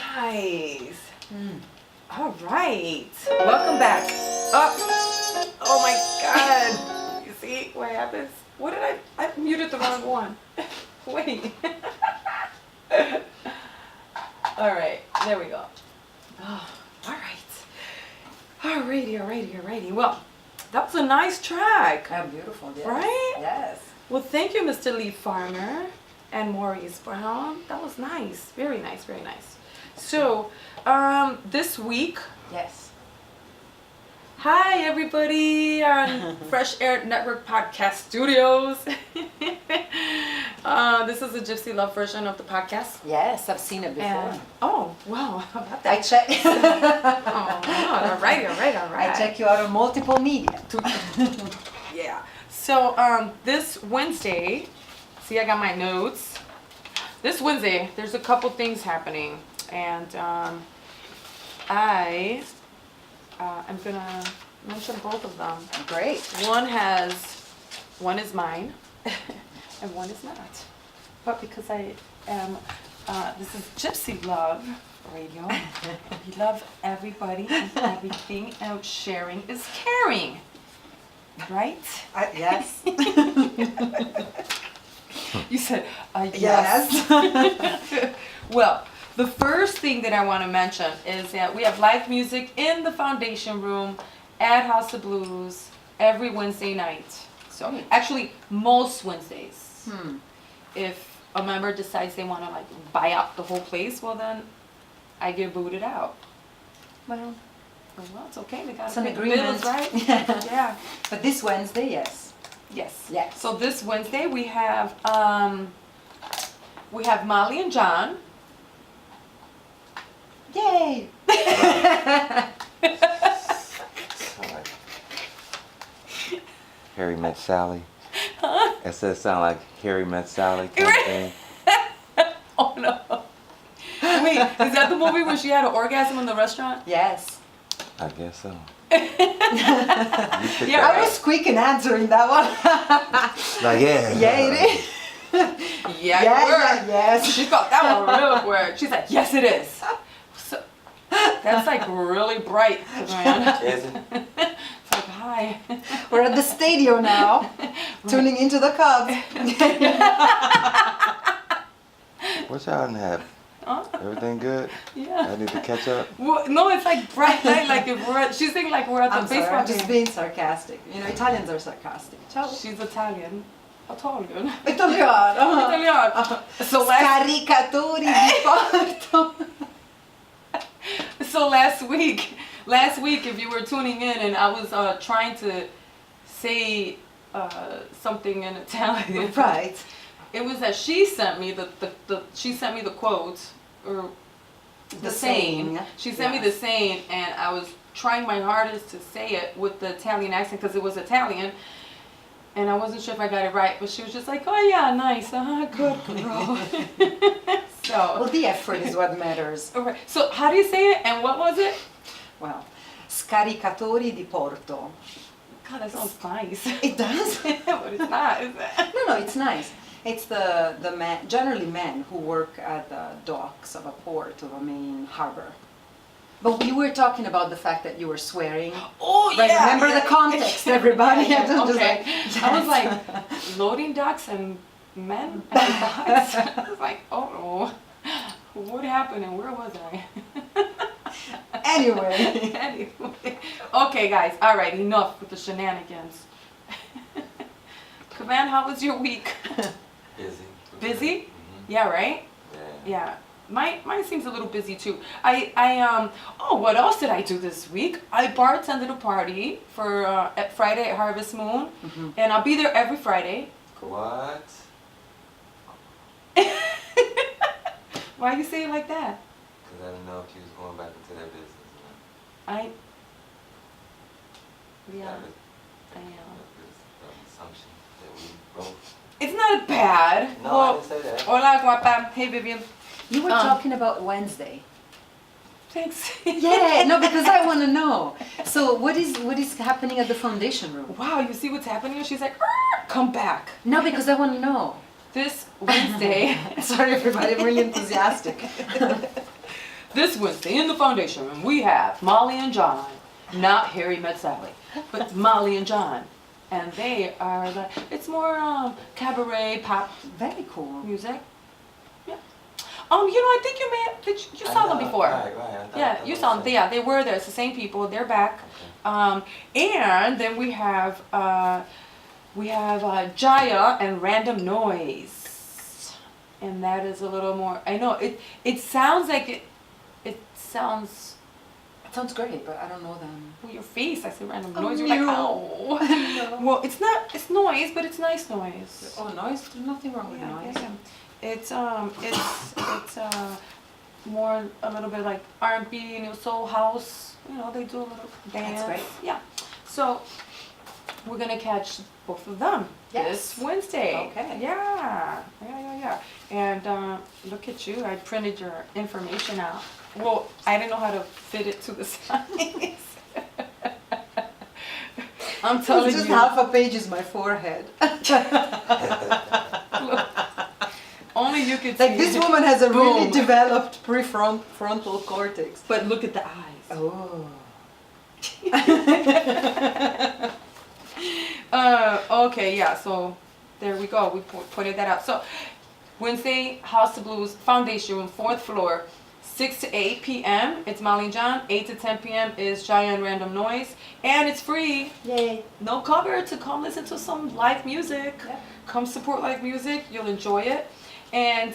Nice. All right. Welcome back. Oh my God. You see what happens? What did I muted the wrong one. Wait. All right. There we go. Oh, all right. Alrighty. Well, that was a nice track. How beautiful, yes. Right? Yes. Well, thank you, Mr. Lee Farmer and Maurice Brown. That was nice. Very nice, very nice. So, this week, Yes. hi everybody on Fresh Air Network Podcast Studios. This is the GypsyLove version of the podcast. Yes, I've seen it before. And, oh, wow, how about I that? check. Oh, all right. I check you out on multiple media. Yeah. So, this Wednesday, see, I got my notes. This Wednesday, there's a couple things happening, and I am gonna mention both of them. Great. One is mine, and one is not. But because I am, this is GypsyLove Radio. We love everybody and everything, and sharing is caring. Right? Yes. You said, yes. Well, the first thing that I want to mention is that we have live music in the foundation room at House of Blues every Wednesday night. So actually most Wednesdays. If a member decides they want to like buy out the whole place, well then I get booted out. Well, it's okay. They got It's an to pay the agreement, bills, right? Yeah. But this Wednesday, yes. Yes. Yes. So this Wednesday we have Molly and John. Yay! Harry Met Sally. Huh? It says sound like Harry Met Sally kind of thing. Oh no. Wait, is that the movie where she had an orgasm in the restaurant? Yes. I guess so. Yeah, I was quick in answering that one. Like, yeah. Yeah, it is. Yeah, Yes. She got that one real quick. She's like, yes, it is. So, that's like really bright, man. Is it? It's like, hi. We're at the stadium now, tuning into the Cubs. What y'all done have? Huh? Everything good? Yeah. I need to catch up. Well, no, it's like bright light, like if we're at, she's thinking like we're at the I'm sorry, baseball I'm just game. being sarcastic. You know, Italians are sarcastic. Ciao. She's Italian. Italian. Italiano. Italian. So Scaricatori di porto. So last week, if you were tuning in and I was trying to say something in Italian, Right. it was that she sent me the quote or the saying. She sent me the saying, and I was trying my hardest to say it with the Italian accent because it was Italian, and I wasn't sure if I got it right. But she was just like, "Oh yeah, nice, good girl." So. Well, the effort is what matters. All right. So how do you say it, and what was it? Well, scaricatori di porto. God, that sounds nice. It does. But it's not, is it? No, it's nice. It's the men, generally men who work at the docks of a port of a main harbor. But we were talking about the fact that you were swearing. Oh Right, yeah. remember the context, everybody. Yeah, Just okay. like, I was like, loading docks and men and docks. I was like, oh no, what happened and where was I? Anyway. Okay, guys. All right, enough with the shenanigans. Kavan, how was your week? Busy. Busy? Mm-hmm. Yeah, right? Yeah. Mine seems a little busy too. Oh, what else did I do this week? I bartended a party for at Friday at Harvest Moon, and I'll be there every Friday. What? Why you say it like that? Because I didn't know if you was going back into that business. Yeah, I am. This assumption that we both. It's not bad. No, Well, I didn't say that. Hola, guapa. Hey, Vivian. You were talking about Wednesday. Thanks. Yeah, no, because I want to know. So what is happening at the foundation room? Wow, you see what's happening? She's like, "Arr!" come back. No, because I want to know. This Wednesday, Sorry, everybody. I'm really enthusiastic. this Wednesday in the foundation room, we have Molly and John. Not Harry met Sally, but Molly and John. And they are like, it's more cabaret pop Very cool. music. Yeah. I think you saw them before. Right. Yeah, you saw them. Yeah, they were there. It's the same people. They're back. And then we have Jaya and Random Noise, and that is a little more. I know it sounds like it sounds. It sounds great, but I don't know them. Well, your face. I said Random Oh, Noise. You're like, no. oh. No. Well, it's not. It's noise, but it's nice noise. Oh, noise? There's nothing wrong with Yeah, noise. yeah. It's more a little bit like R&B, soul house. They do a little dance. That's great. Yeah. So we're gonna catch both of them Yes. this Wednesday. Okay. Yeah. And look at you. I printed your information out. Well, I didn't know how to fit it to the size. I'm telling It's just you. half a page is my forehead. Look, only you could see. Like this woman has a really Boom. developed prefrontal cortex. But look at the eyes. Oh. Okay, yeah, so there we go. We pointed that out. So Wednesday, House of Blues, Foundation Room, 4th floor, 6 to 8 p.m. It's Molly and John. 8 to 10 p.m. is Jaya and Random Noise. And it's free. Yay. No cover to come listen to some live music. Yep. Come support live music. You'll enjoy it. And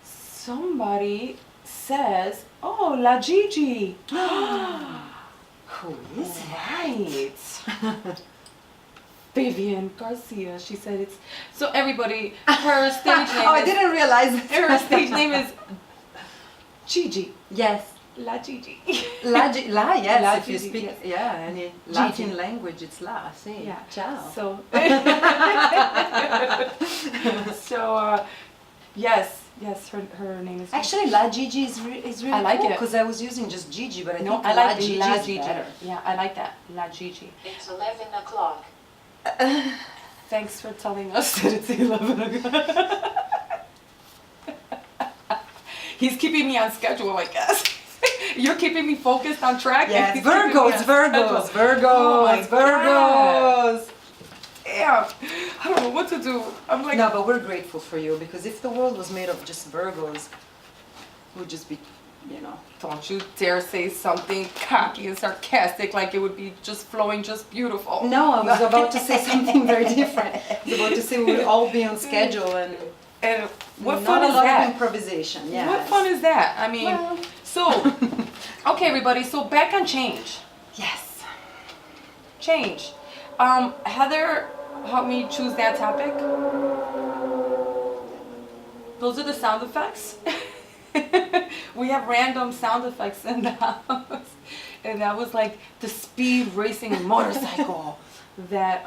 somebody says, oh, La Gigi. Who is it? Right. Vivian Garcia. She said it's so everybody. Her stage name. Oh, I didn't realize. Her stage name is Gigi. Yes. La Gigi. Yes. La If you Gigi, speak, yes. yeah, any Latin language, it's la. See. Yeah. Ciao. So. So yes. Her name is. Actually, La Gigi is really I like cool it. because I was using just Gigi, but I No, think I like Gigi La is Gigi. better. Yeah, I like that. La Gigi. It's 11 o'clock. Thanks for telling us that it's 11 o'clock. He's keeping me on schedule, I guess. You're keeping me focused on track. and Yes, he's keeping me Virgos, on Virgos, schedule. Virgos, Oh my Virgos. Yeah, I don't know what to do. I'm like, No, but we're grateful for you because if the world was made of just Virgos, it would just be, don't you dare say something cocky and sarcastic like it would be just flowing just beautiful. No, I was about to say something very different. I was about to say we would all be on schedule and And what not fun a is lot that? of improvisation. Yeah. What fun is that? I mean, Well. so, okay everybody, so back on change. Yes. Change. Heather helped me choose that topic. Those are the sound effects. We have random sound effects in the house. And that was like the speed racing motorcycle that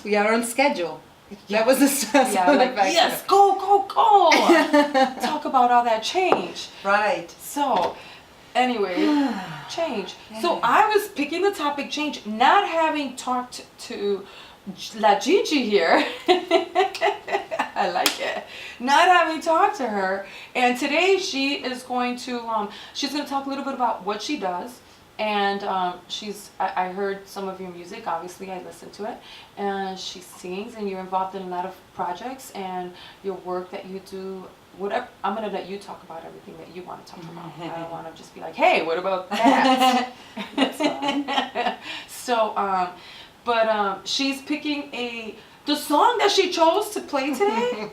We are on schedule. That was the stress. yeah, like, yes, go, go, go. Talk about all that change. Right. So, anyway, change. So I was picking the topic change, not having talked to La Gigi here. I like it. Not having talked to her, and today she is going to she's going to talk a little bit about what she does. And I heard some of your music, obviously I listened to it, and she sings, and you're involved in a lot of projects and your work that you do, whatever. I'm going to let you talk about everything that you want to talk about. I don't want to just be like, hey, what about that? That's fine. So, but she's picking the song that she chose to play today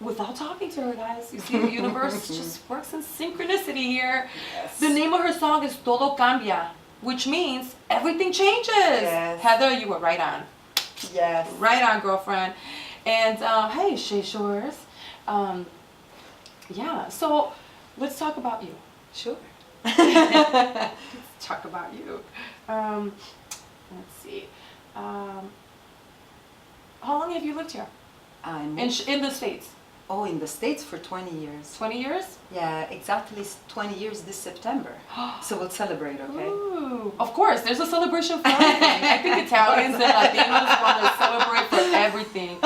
without talking to her, guys. You see, the universe just works in synchronicity here. Yes. The name of her song is Todo Cambia, which means everything changes. Yes. Heather, you were right on. Yes. Right on, girlfriend. And hey, Shay Shores. Yeah, so let's talk about you. Sure. Let's talk about you. Let's see. How long have you lived here? I'm In the States? Oh, in the States for 20 years. 20 years? Yeah, exactly 20 years this September. So we'll celebrate, okay? Ooh, of course, there's a celebration for everything. I think Italians and Latinos want to celebrate for everything.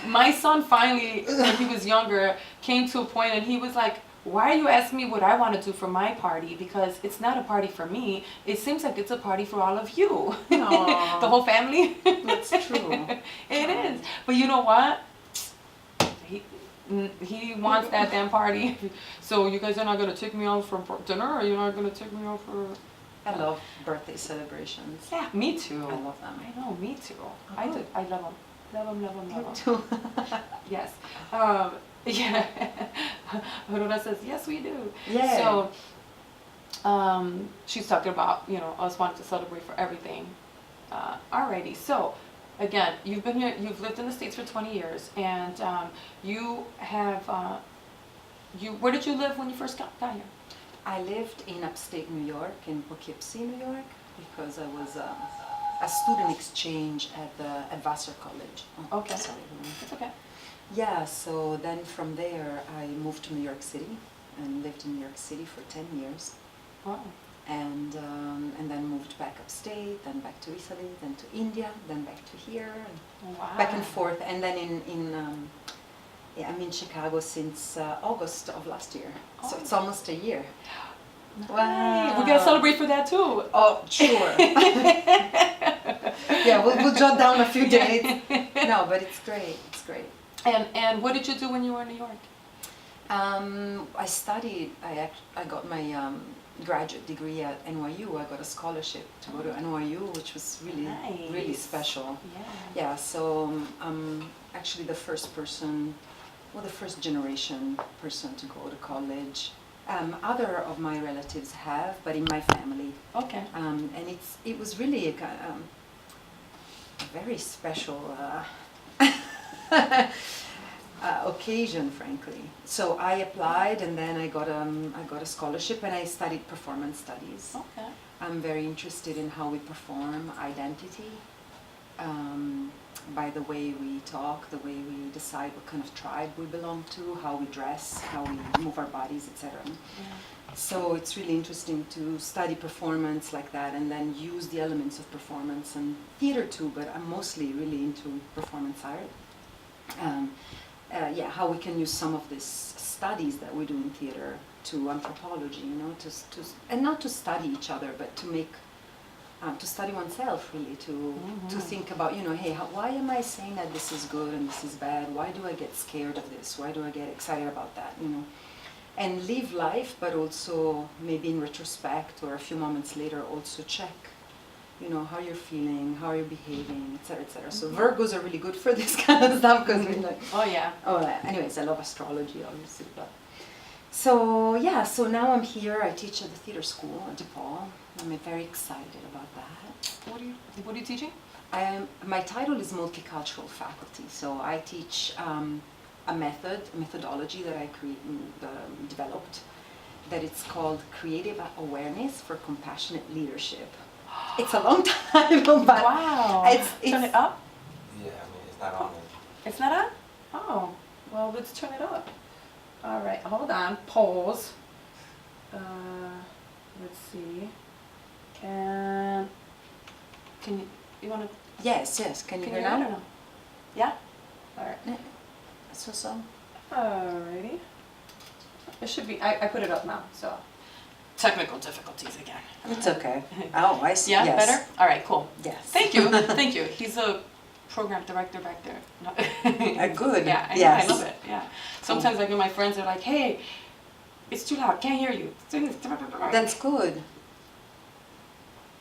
My son finally, when he was younger, came to a point and he was like, why are you asking me what I want to do for my party? Because it's not a party for me. It seems like it's a party for all of you. Aw. The whole family. That's true. It is. But you know what? He wants that damn party. So you guys are not going to take me out for dinner, or you're not going to take me out for... I love birthday celebrations. Yeah, me too. I love them. I know, me too. I do. I love them. Love them, love them, Me love them. too. Yes. Yeah. Aurora says, yes, we do. Yeah. So, she's talking about, you know, us wanting to celebrate for everything. Alrighty. So, again, you've been here, you've lived in the States for 20 years, and you have, where did you live when you first got here? I lived in upstate New York, in Poughkeepsie, New York, because I was a student exchange at Vassar College. Oh, Okay. sorry. It's okay. Yeah, so then from there I moved to New York City and lived in New York City for 10 years. Wow. And then moved back upstate, then back to Italy, then to India, then back to here, and Wow. back and forth. And then I'm in Chicago since August of last year, so Oh. it's almost a year. Wow. We gotta celebrate for that too. Oh, sure. Yeah, we'll jot down a few dates. No, but it's great. It's great. And what did you do when you were in New York? I studied. I got my graduate degree at NYU. I got a scholarship to go to NYU, which was really Nice. special. Yeah. Yeah. So I'm actually the first person, well, the first generation person to go to college. Other of my relatives have, but in my family. Okay. And it was really a very special occasion, frankly. So I applied, and then I got a scholarship, and I studied performance studies. Okay. I'm very interested in how we perform identity, by the way we talk, the way we decide what kind of tribe we belong to, how we dress, how we move our bodies, etc. Yeah. So it's really interesting to study performance like that, and then use the elements of performance and theater too, but I'm mostly really into performance art. Yeah, how we can use some of these studies that we do in theater to anthropology, you know, and not to study each other, but to make, to study oneself, really, to think about, you know, hey, why am I saying that this is good and this is bad? Why do I get scared of this? Why do I get excited about that, you know? And live life, but also maybe in retrospect or a few moments later also check, you know, how you're feeling, how you're behaving, etc., etc. So Virgos are really good for this kind of stuff, because we're like, Oh yeah. oh, anyways, I love astrology, obviously. But so yeah, so now I'm here. I teach at the theater school at DePaul. I'm very excited about that. What are you teaching? My title is multicultural faculty. So I teach a methodology that I developed, that it's called Creative Awareness for Compassionate Leadership. It's a long title, but Wow. Turn it up? Yeah, I mean, it's not on there. It's not up? Oh, well, let's turn it up. All right, hold on, pause. Let's see. Can you want to, yes, can you can hear you hear it or now? no? Yeah? All right. So. Alrighty. It should be, I put it up now, so. Technical difficulties again. It's okay. Oh, I see. Yeah, Yes. better? All right, cool. Yes. Thank you, thank you. He's a program director back there. No. Good. Yeah, I know, Yes. I love it, yeah. Sometimes like my friends are like, hey, it's too loud, can't hear you. That's good.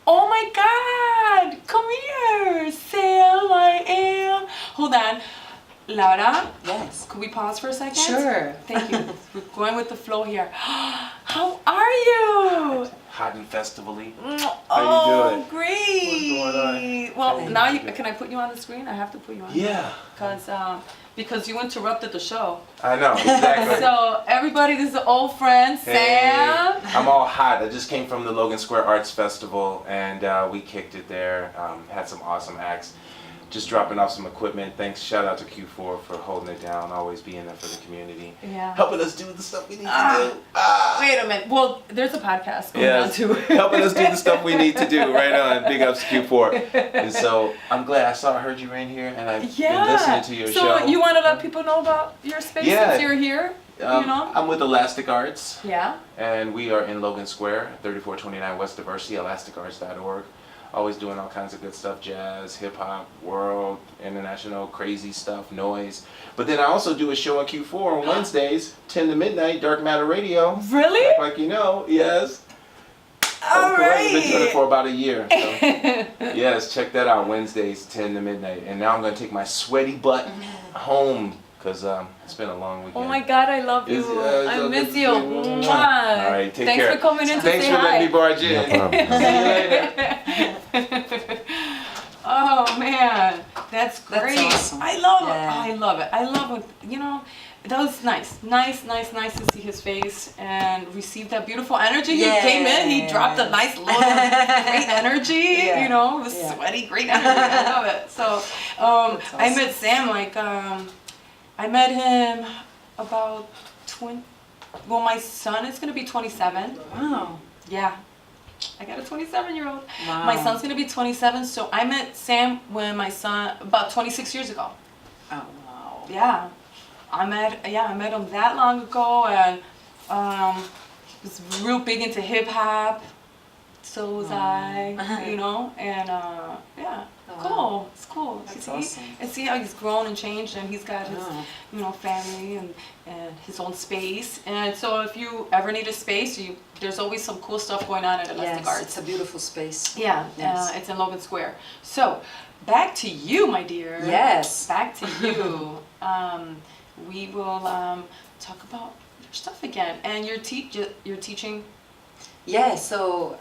Oh my God, come here, Sam, I am. Hold on, Laura, Yes. could we pause for a second? Sure. Thank you. We're going with the flow here. How are you? Hot and festival-y. Oh, doing? great. What's going on? Well, Thank now you. can I put you on the screen? I have to put you on. Yeah. Because you interrupted the show. I know, exactly. So everybody, this is an old friend, Sam. I'm all hot. I just came from the Logan Square Arts Festival, and we kicked it there. Had some awesome acts. just dropping off some equipment. Thanks, shout out to Q4 for holding it down, always being there for the community. Yeah. Helping us do the stuff we need to do. Wait a minute. Well, there's a podcast going on Yes, too. helping us do the stuff we need to do. Right on. Big ups to Q4. And so I'm glad I heard you in here, and I've been listening to your show. So you want to let people know about your space since you're here? You know? I'm with Elastic Arts. Yeah. And we are in Logan Square, 3429 West Diversity, elasticarts.org. Always doing all kinds of good stuff, jazz, hip hop, world, international, crazy stuff, noise. But then I also do a show on Q4 on Wednesdays, 10 to midnight, Dark Matter Radio. Really? Act like you know, yes. All right. I've been doing it for about a year. So. Yes, check that out, Wednesdays, 10 to midnight. And now I'm going to take my sweaty butt home. Because it's been a long weekend. Oh my God, I love you. I miss you. All right, take care. Thanks for coming in to Thanks say for hi. letting me barge in. No problem. See you later. Oh man, that's great. awesome. I love it. Yeah. I love it. I love it. You know, that was nice to see his face and receive that beautiful energy. Yeah. He came in, he dropped a nice little great energy. Yeah. You know, it was Yeah. sweaty, great energy. I love it. So, That's I awesome. met Sam I met him about well, my son is gonna be 27. Wow. Yeah. I got a 27-year-old. Wow. My son's gonna be 27, so I met Sam when my son, about 26 years ago. Oh, wow. Yeah. I met him that long ago, and he was real big into hip hop. So was I, you know, and yeah. Oh, Cool. It's cool. That's See? awesome. And see how he's grown and changed, and he's got his, Oh. you know, family and his own space. And so if you ever need a space, there's always some cool stuff going on at Elastic Yes, Arts. it's a beautiful space. Yeah, Yes. it's in Logan Square. So back to you, my dear. Yes. Back to you. We will talk about your stuff again, and you're teaching. Yeah, so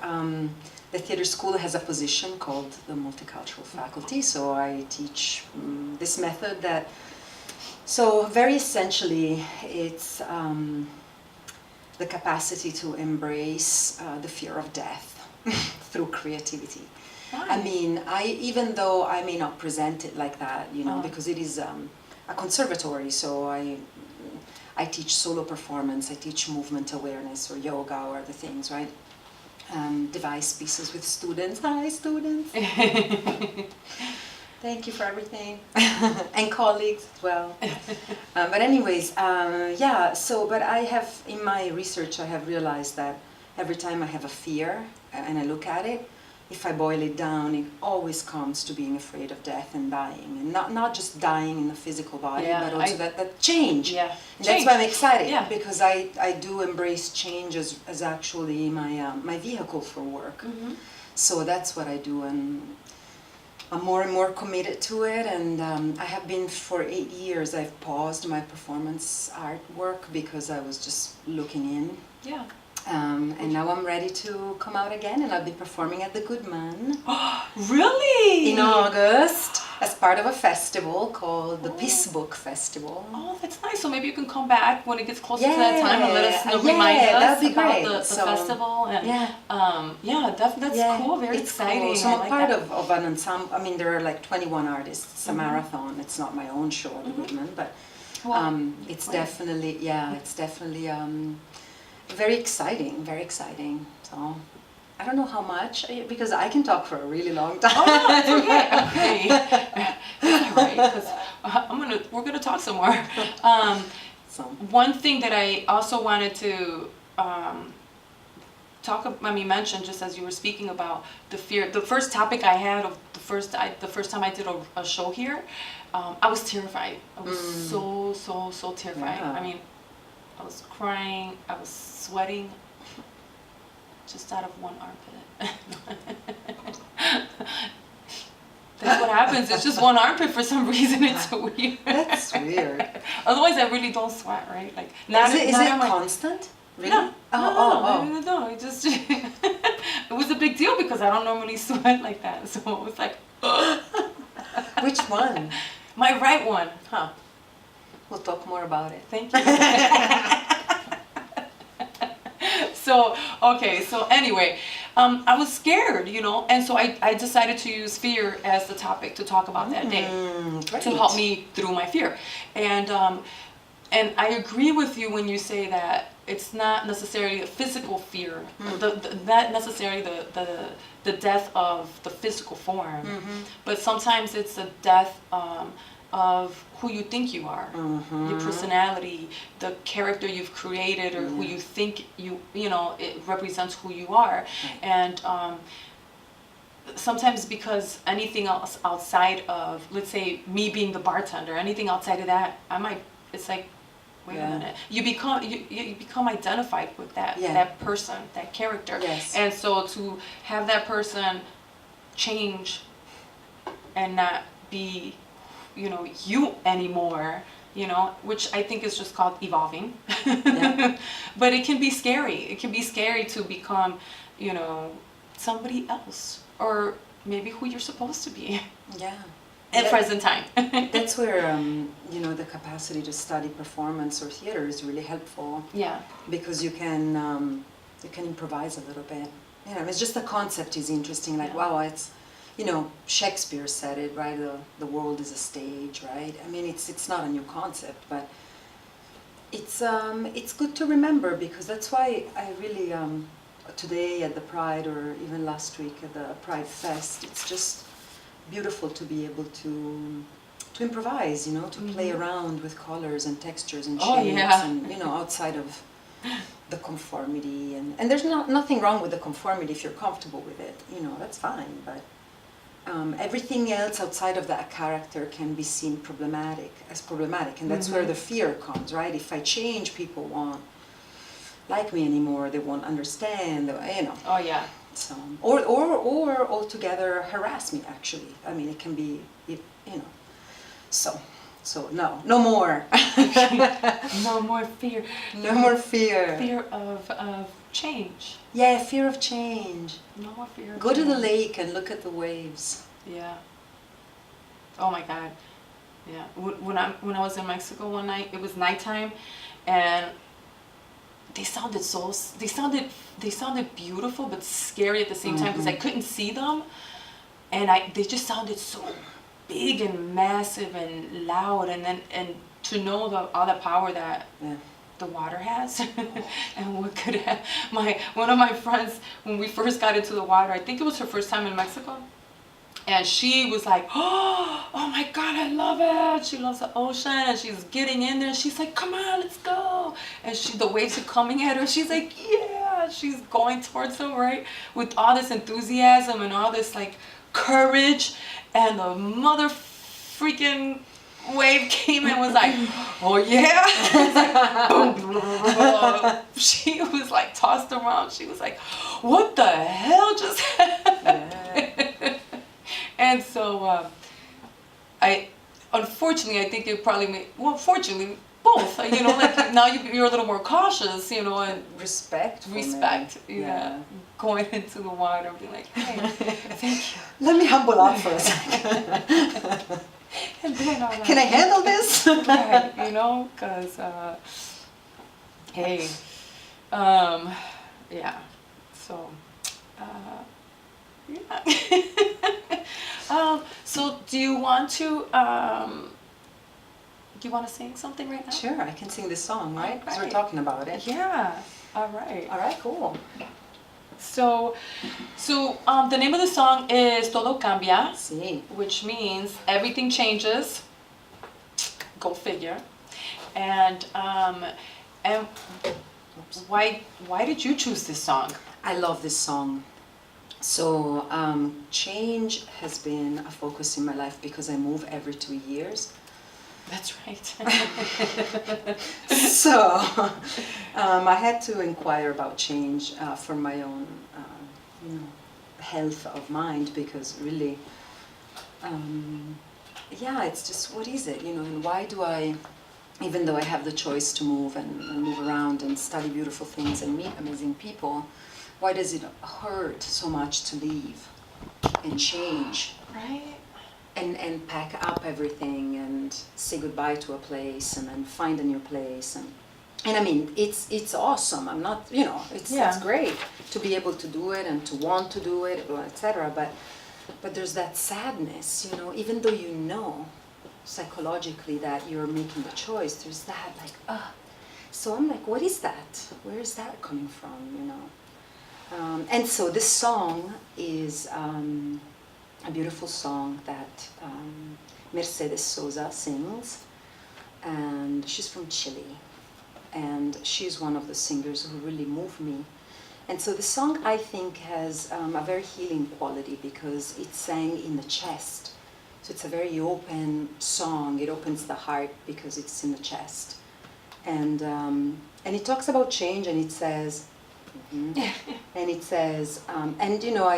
the theater school has a position called the multicultural faculty, so I teach this method that, so very essentially it's the capacity to embrace the fear of death through creativity. I mean, even though I may not present it like that, you know, because it is a conservatory, so I teach solo performance, I teach movement awareness or yoga or other things, right? Device pieces with students. Hi, students. Thank you for everything. And colleagues as well. But anyways, yeah, so, but I have, in my research, I have realized that every time I have a fear and I look at it, if I boil it down, it always comes to being afraid of death and dying. And not just dying in the physical body, but also that change. Yeah. And that's why I'm excited, Yeah. because I do embrace change as actually my vehicle for work. Mm-hmm. So that's what I do, and I'm more and more committed to it. And I have been for 8 years. I've paused my performance artwork because I was just looking in. Yeah. And now I'm ready to come out again, and I'll be performing at the Goodman Really? in August as part of a festival called the Peace Book Festival. Oh, that's nice. So maybe you can come back when it gets closer to that time and let us know, remind us that'd be about great. the So, festival. And, yeah. That's cool. Very it's exciting. Cool. So I I'm like part that. of an ensemble. I mean, there are like 21 artists. It's a marathon. It's not my own show at the Goodman, but it's definitely, very exciting, very exciting. So I don't know how much, because I can talk for a really long time. Oh no, it's okay. Okay. It's all right, 'cause we're gonna talk some more. So, One thing that I also wanted to mention, just as you were speaking about the fear. The first topic I had of the first time I did a show here, I was terrified. I was so terrified. Yeah. I mean, I was crying. I was sweating, just out of one armpit. That's what happens. It's just one armpit for some reason. It's so weird. that's weird. Otherwise, I really don't sweat, right? Like, Is it on my- constant? Really? No, Oh. no. It just it was a big deal because I don't normally sweat like that. So it was like, Which one? my right one. Huh. We'll talk more about it. Thank you. So, okay, so anyway, I was scared, you know, and so I decided to use fear as the topic to talk about that day Great. to help me through my fear. And I agree with you when you say that it's not necessarily a physical fear, not necessarily the death of the physical form, but sometimes it's the death of who you think you are, your personality, the character you've created, or who you think you know, it represents who you are. And sometimes because anything else outside of, let's say, me being the bartender, anything outside of that, it's like, wait a minute. You become identified with that person, that character. Yes. And so to have that person change and not be, you know, you anymore, you know, which I think is just called evolving. But it can be scary. It can be scary to become, you know, somebody else, or maybe who you're supposed to be. Yeah. At present time. That's where you know, the capacity to study performance or theater is really helpful. Yeah. Because you can improvise a little bit. You know, it's just the concept is interesting. Like, wow, it's, you know, Shakespeare said it, right? The world is a stage, right? I mean, it's not a new concept, but it's good to remember, because that's why I really today at the Pride, or even last week at the Pride Fest, it's just beautiful to be able to improvise, you know, to play around with colors and textures and shapes, and, you know, outside of the conformity, and there's nothing wrong with the conformity if you're comfortable with it, you know, that's fine, but everything else outside of that character can be seen problematic, and that's where the fear comes, right? If I change, people won't like me anymore, they won't understand, you know. Oh yeah. So, or altogether harass me, actually. I mean, it can be, you know. So no more. No more fear. No more fear. Fear of change. Yeah, fear of change. No more fear of Go change. to the lake and look at the waves. Yeah. Oh my God. Yeah. When I was in Mexico one night, it was nighttime, and they sounded beautiful but scary at the same time, because I couldn't see them, and they just sounded so big and massive and loud, and to know all the power that the water has and what could have. One of my friends, when we first got into the water, I think it was her first time in Mexico, and she was like, oh my God, I love it. She loves the ocean, and she's getting in there. She's like, come on, let's go. And the waves are coming at her. She's like, yeah. She's going towards them, right? With all this enthusiasm and all this like courage. And the mother freaking wave came and was like, oh yeah. Like, she was like tossed around. She was like, what the hell just happened? Yeah. And so, unfortunately, I think it probably made, well, fortunately, both, you know, like now you're a little more cautious, you know, and respect, yeah, going into the water and being like, hey, thank you. Let me humble up for a second. And then can I handle this? Right, you know, because, hey, yeah, so, yeah. So do you want to sing something right now? Sure, I can sing this song, right? Because Right. we're talking about it. Yeah. All right. All right, cool. So the name of the song is Todo Cambia, Sí. which means everything changes. Go figure. And why did you choose this song? I love this song. So change has been a focus in my life because I move every 2 years. That's right. So I had to inquire about change for my own health of mind, because really, yeah, it's just, what is it, you know, and why do I, even though I have the choice to move and move around and study beautiful things and meet amazing people, why does it hurt so much to leave and change? Right. And pack up everything and say goodbye to a place and then find a new place. And And I mean, it's awesome. I'm not, you know, it's great to be able to do it and to want to do it, etc. But there's that sadness, you know, even though you know psychologically that you're making the choice, there's that like, So I'm like, what is that? Where is that coming from, you know? And so this song is a beautiful song that Mercedes Sosa sings, and she's from Chile. And she's one of the singers who really moved me. And so the song, I think, has a very healing quality because it's sang in the chest. So it's a very open song. It opens the heart because it's in the chest. And it talks about change, and it says, and you know,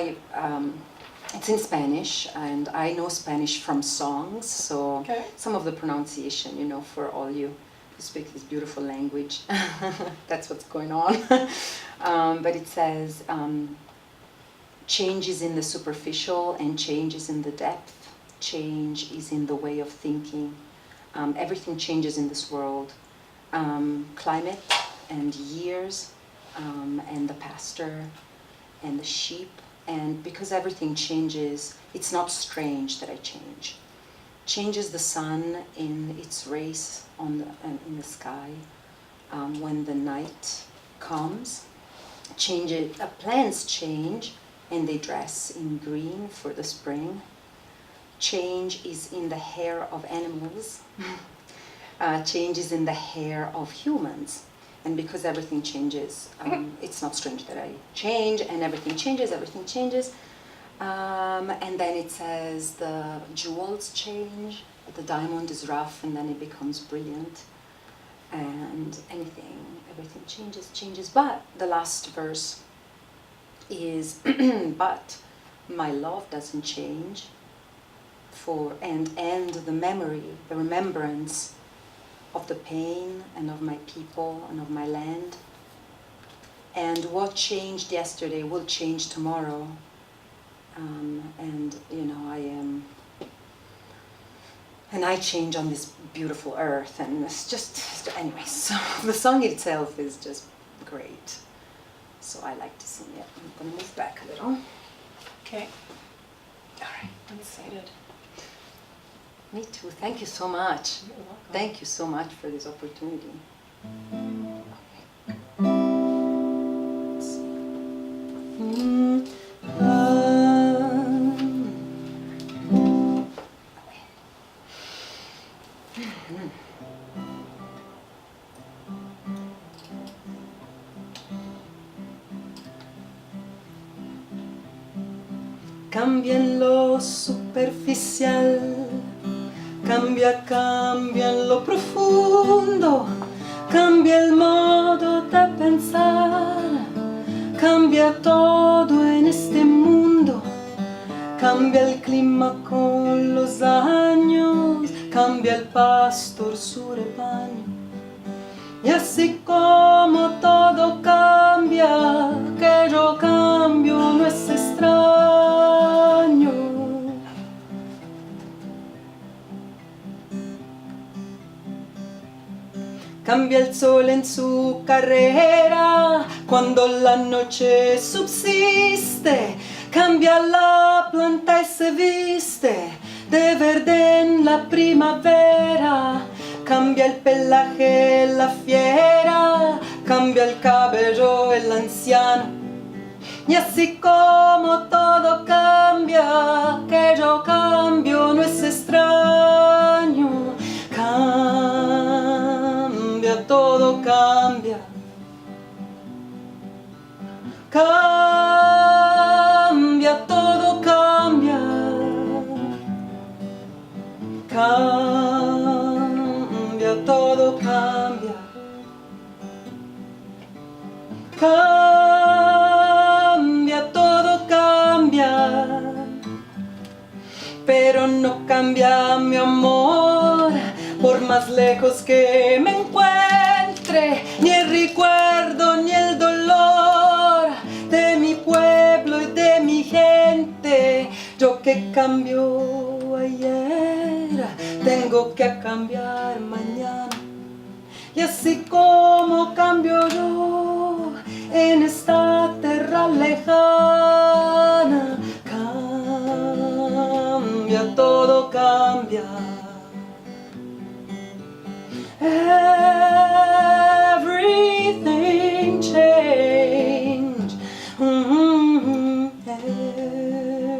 it's in Spanish, and I know Spanish from songs, so some of the pronunciation, you know, for all you who speak this beautiful language, that's what's going on. But it says, change is in the superficial and change is in the depth. Change is in the way of thinking. Everything changes in this world. Climate and years and the pasture and the sheep. And because everything changes, it's not strange that I change. Change is the sun in its race in the sky. When the night comes, plants change and they dress in green for the spring. Change is in the hair of animals. Change is in the hair of humans. And because everything changes, it's not strange that I change, and everything changes. And then it says the jewels change, the diamond is rough and then it becomes brilliant. And everything changes. But the last verse is, but my love doesn't change, and the memory, the remembrance of the pain and of my people and of my land. And what changed yesterday will change tomorrow. And you know, I change on this beautiful earth, and it's just, anyways, so the song itself is just great. So I like to sing it. I'm gonna move back a little. Okay. All right, I'm excited. Me too. Thank you so much. You're welcome. Thank you so much for this opportunity. Let's see. Cambia en lo superficial, cambia en lo profundo, cambia el modo de pensar, cambia todo en este mundo, cambia el clima con los años, cambia el pastor su rebaño. Y así como todo cambia, que yo cambio no es extraño. Cambia el sol en su carrera cuando la noche subsiste, cambia la planta y se viste de verde en la primavera, cambia el pelaje la fiera, cambia el cabello el anciano. Y así como todo cambia, que yo cambio no es extraño. Cambia, todo cambia. Cambia, todo cambia. Cambia, todo cambia. Cambia, todo cambia. Pero no cambia mi amor, por más lejos que me encuentre, ni el recuerdo ni el dolor de mi pueblo y de mi gente. Yo que cambio ayer, tengo que cambiar mañana. Y así como cambio yo en esta tierra lejana, cambia, todo cambia. Everything changed.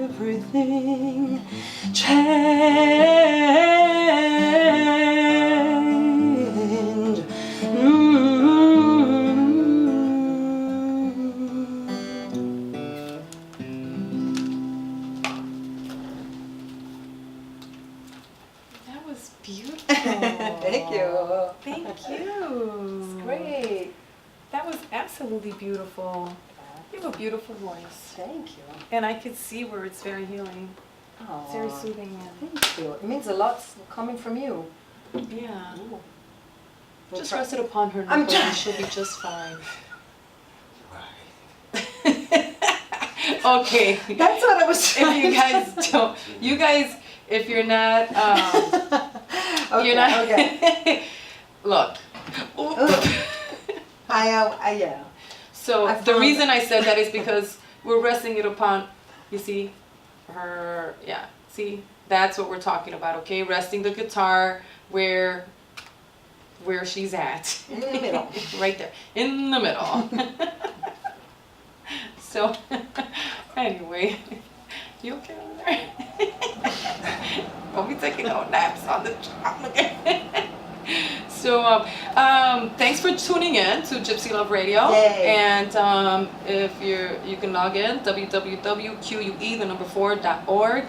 Everything changed. That was beautiful. Thank you. Thank you. Great. That was absolutely beautiful. You have a beautiful voice. Thank you. And I could see where it's very healing. It's very Aw, soothing. And, thank you. It means a lot coming from you. yeah. Ooh. Just rest it upon her I'm nipple trying. and she'll be just fine. Right. Okay. That's what I was If trying you guys don't, you guys, if you're not, Okay, you're not, okay. look. Yeah. So I the found- reason I said that is because we're resting it upon, you see, her, yeah, see, that's what we're talking about, okay? Resting the guitar where she's at. In the middle. Right there, in the middle. So, anyway, you okay over there? Don't be taking no naps on the job again. So, thanks for tuning in to GypsyLove Radio. Yay. And if you can log in, www.QUE4.org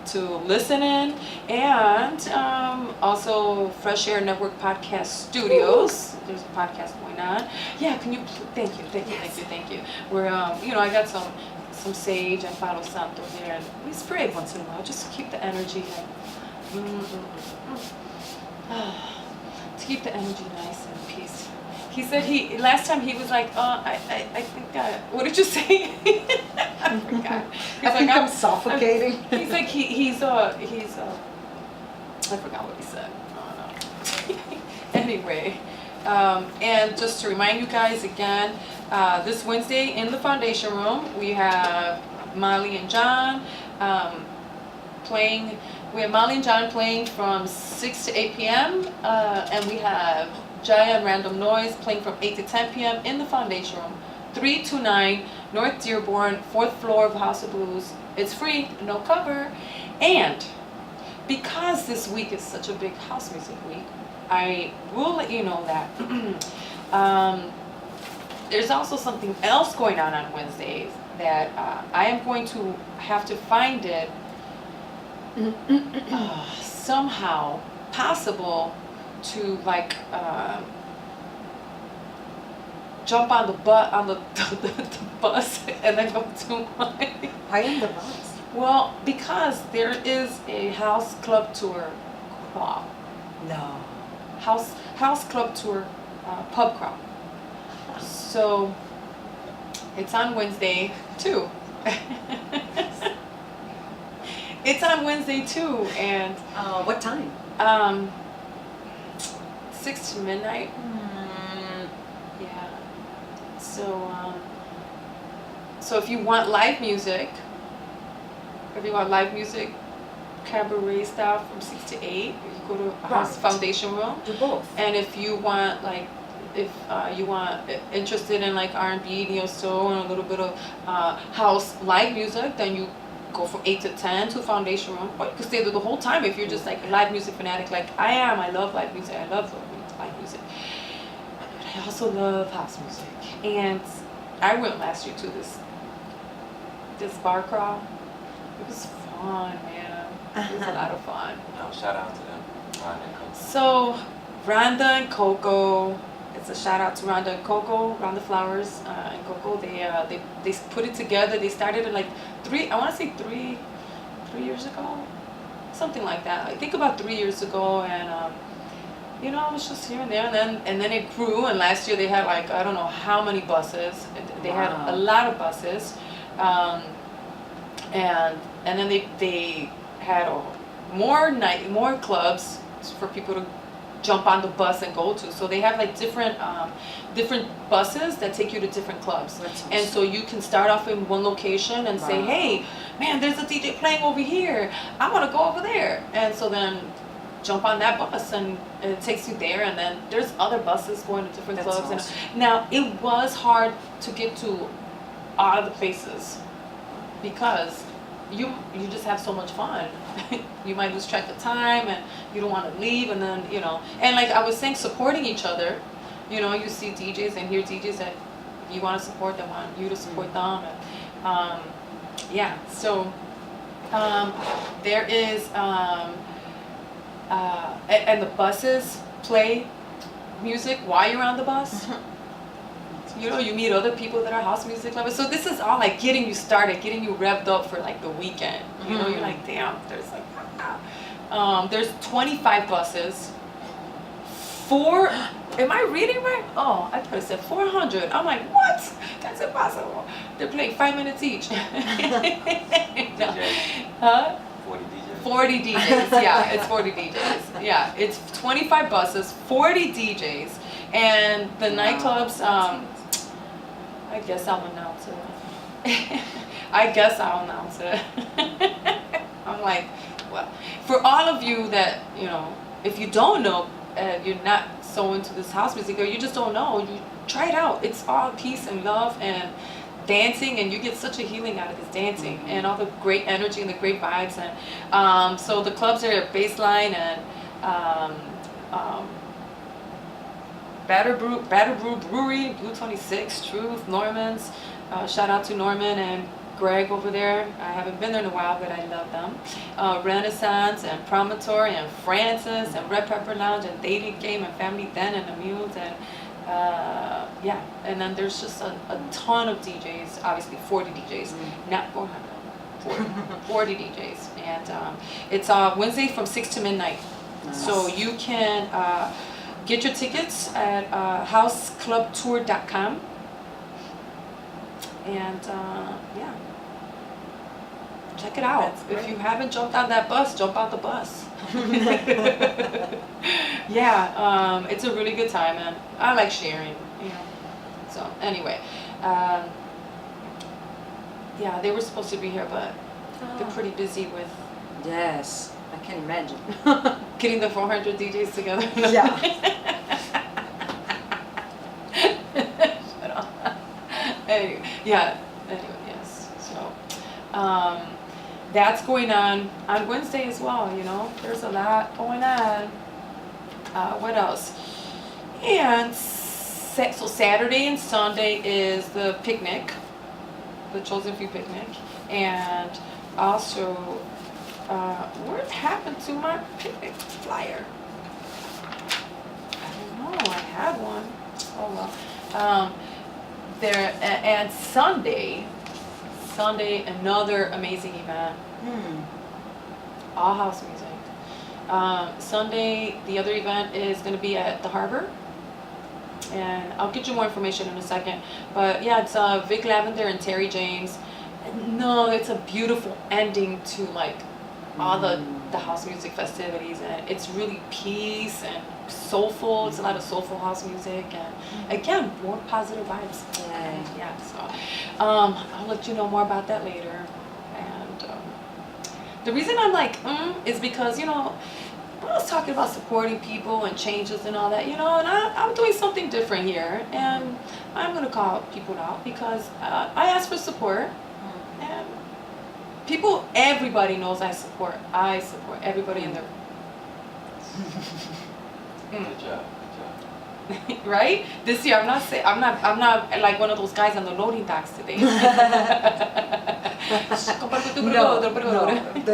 to listen in. And also Fresh Air Network Podcast Studios. There's a podcast going on. Yeah, can you, thank you. We're, I got some sage and Palo Santo here, and we spray it once in a while, just to keep the energy like, to keep the energy nice and peace. He said last time he was like, I think, what did you say? I forgot. He's I think I'm suffocating. He's like, he's I forgot what he said. Oh, no. Anyway, and just to remind you guys again, this Wednesday in the Foundation Room, we have Molly and John playing. We have Molly and John playing from 6 to 8 p.m. And we have Jaya and Random Noise playing from 8 to 10 p.m. in the Foundation Room, 329 North Dearborn, 4th floor of House of Blues. It's free, no cover. And because this week is such a big house music week, I will let you know that there's also something else going on Wednesdays that I am going to have to find it somehow possible to like jump on the bus and then go to my I am the boss. well, because there is a house club tour crawl. No. House club tour pub crawl. So it's on Wednesday too. It's on Wednesday too, and What time? 6 to midnight. Yeah. So if you want live music, cabaret style from 6 to 8, you go to House Right. Foundation Room. Do both. And if you want interested in like R&B, neo soul, and a little bit of house live music, then you go from 8 to 10 to Foundation Room, or you can stay there the whole time if you're just like a live music fanatic like I am. I love live music. I love live music. But I also love house music. And I went last year to this bar crawl. It was fun, man. It was a lot of fun. Oh, shout out to them. Rhonda and Coco. So, Rhonda and Coco, it's a shout out to Rhonda and Coco, Rhonda Flowers and Coco. They put it together. They started in like three years ago, something like that. I think about 3 years ago, and it was just here and there, and then it grew. And last year they had like I don't know how many buses. They had a lot of buses, and then they had more clubs for people to jump on the bus and go to. So they have like different buses that take you to different clubs. That's And so you can start off in one location and say, Wow. hey, man, there's a DJ playing over here. I want to go over there. And so then jump on that bus and it takes you there, and then there's other buses going to different That's clubs. awesome. And now it was hard to get to all of the places because you just have so much fun. You might lose track of time and you don't want to leave, and then and like I was saying, supporting each other. You see DJs and hear DJs that you want to support, them, want you to support them, and yeah. So there is and the buses play music while you're on the bus. You meet other people that are house music lovers. So this is all like getting you started, getting you revved up for like the weekend. You're like, damn, there's like, there's 25 buses. Am I reading right? Oh, I could have said 400. I'm like, what? That's impossible. They're playing 5 minutes each. Huh? 40 DJs. 40 DJs, yeah, it's 40 DJs. Yeah, it's 25 buses, 40 DJs, and the nightclubs, I guess I'll announce it. I'm like, well, for all of you that, if you don't know, you're not so into this house music, or you just don't know, you try it out. It's all peace and love and dancing, and you get such a healing out of this dancing and all the great energy and the great vibes. And so the clubs are Baseline and Batter Brew Brewery, Blue 26, Truth, Norman's. Shout out to Norman and Greg over there. I haven't been there in a while, but I love them. Renaissance and Promontory and Francis and Red Pepper Lounge and Dating Game and Family Den and Amuse and yeah, and then there's just a ton of DJs, obviously 40 DJs, not 400, 40 DJs. And it's Wednesday from 6 to midnight. Nice. So you can get your tickets at houseclubtour.com. And yeah, check it out. That's If great. you haven't jumped on that bus, jump on the bus. Yeah, it's a really good time, and I like sharing, So anyway, yeah, they were supposed to be here, but they're pretty busy with Yes, I can imagine. getting the 400 DJs together. Yeah. Anyway, yeah. Anyway, yes. So that's going on Wednesday as well. There's a lot going on. What else? And so Saturday and Sunday is the picnic, the Chosen Few picnic, and also what happened to my picnic flyer? I don't know. I had one. Oh well. There and Sunday, another amazing event. All house music. Sunday, the other event is going to be at the Harbor, and I'll get you more information in a second. But yeah, it's Vic Lavender and Terry James. No, it's a beautiful ending to like all the house music festivities, and it's really peace and soulful. It's a lot of soulful house music, and again, more positive vibes. And yeah, so I'll let you know more about that later. And the reason I'm like is because I was talking about supporting people and changes and all that, and I'm doing something different here, and I'm gonna call people out because I asked for support, and everybody knows I support everybody in their Good job. right? This year I'm not like one of those guys on the loading docks today. No,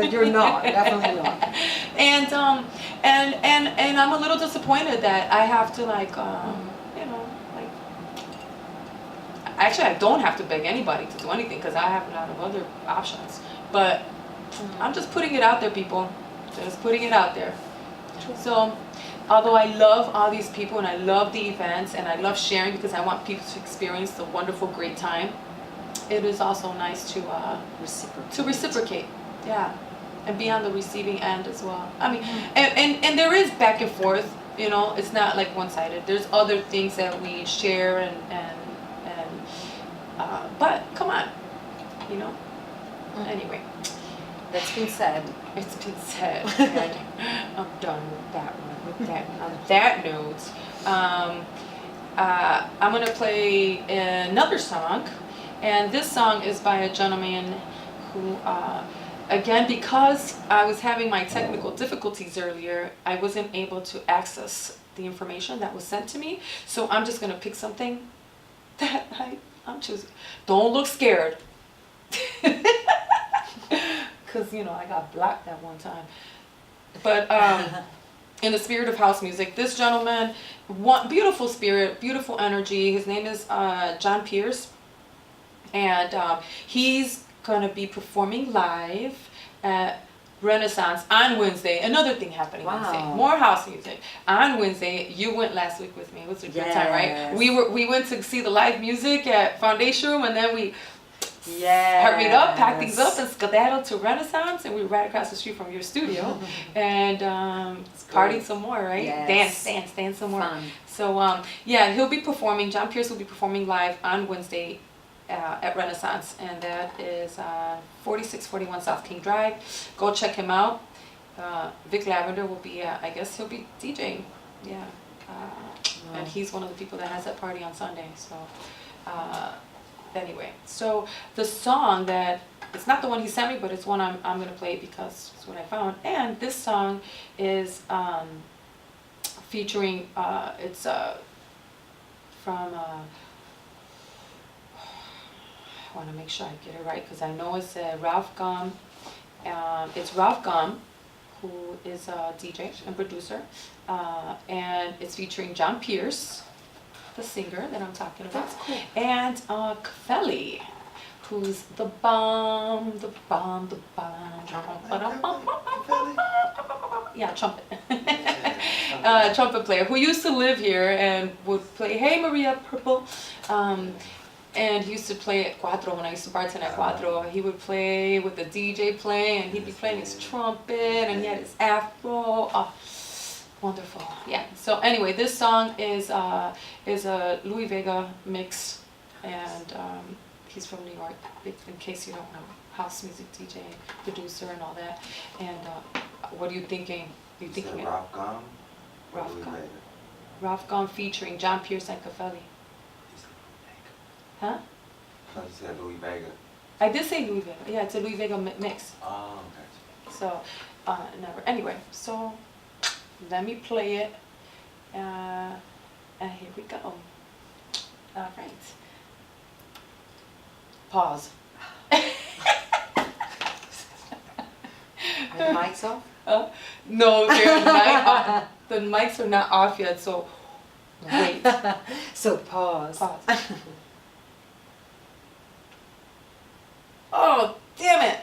you're not. Definitely not. And I'm a little disappointed that I have to actually I don't have to beg anybody to do anything because I have a lot of other options. But I'm just putting it out there, people. Just putting it out there. So, although I love all these people and I love the events and I love sharing because I want people to experience the wonderful, great time, it is also nice to reciprocate. Yeah. and be on the receiving end as well. I mean, and there is back and forth, you know, it's not like one-sided. There's other things that we share but come on, you know. Anyway, That's been said. it's been said, and I'm done with that one. With that, on that note, I'm gonna play another song, and this song is by a gentleman who, again, because I was having my technical difficulties earlier, I wasn't able to access the information that was sent to me. So I'm just gonna pick something that I'm choosing. Don't look scared. Because, you know, I got blocked that one time. But in the spirit of house music, this gentleman, beautiful spirit, beautiful energy. His name is John Pierce. And he's going to be performing live at Renaissance on Wednesday. Another thing happening Wednesday. More house music. On Wednesday, you went last week with me. It was a good time, right? We went to see the live music at Foundation Room, and then we hurried up, packed things up, and skedaddled to Renaissance, and we were right across the street from your studio, and partied some more, right? Yes. Dance some more. Fun. So yeah, he'll be performing. John Pierce will be performing live on Wednesday at Renaissance, and that is 4641 South King Drive. Go check him out. Vic Lavender will be, I guess he'll be DJing. Yeah. And he's one of the people that has that party on Sunday. So anyway, so the song that, it's not the one he sent me, but it's one I'm going to play because it's what I found. And this song is featuring, it's from, I want to make sure I get it right because I know it's Ralph Gum. It's Ralph Gum, who is a DJ and producer, and it's featuring John Pierce, the singer that I'm talking about. That's cool. And Kvelli, who's the bomb. Yeah, trumpet. Trumpet player who used to live here and would play Hey Maria Purple. And he used to play at Cuatro when I used to bartend at Cuatro. He would play with the DJ playing, and he'd be playing his trumpet, and he had his afro. Oh, wonderful. Yeah. So anyway, this song is a Louis Vega mix, and he's from New York. In case you don't know, house music DJ, producer, and all that. And what are you thinking? You thinking Ralph Gum? Ralph Gum. Ralph Gum featuring John Pierce and Kvelli. Huh? I thought you said Louis Vega. I did say Louis Vega. Yeah, it's a Louis Vega mix. Oh, gotcha. So, never. Anyway, so let me play it. And here we go. All right. Pause. Are the mics off? No, they're not off. The mics are not off yet, so wait. So pause. Pause. Oh, damn it.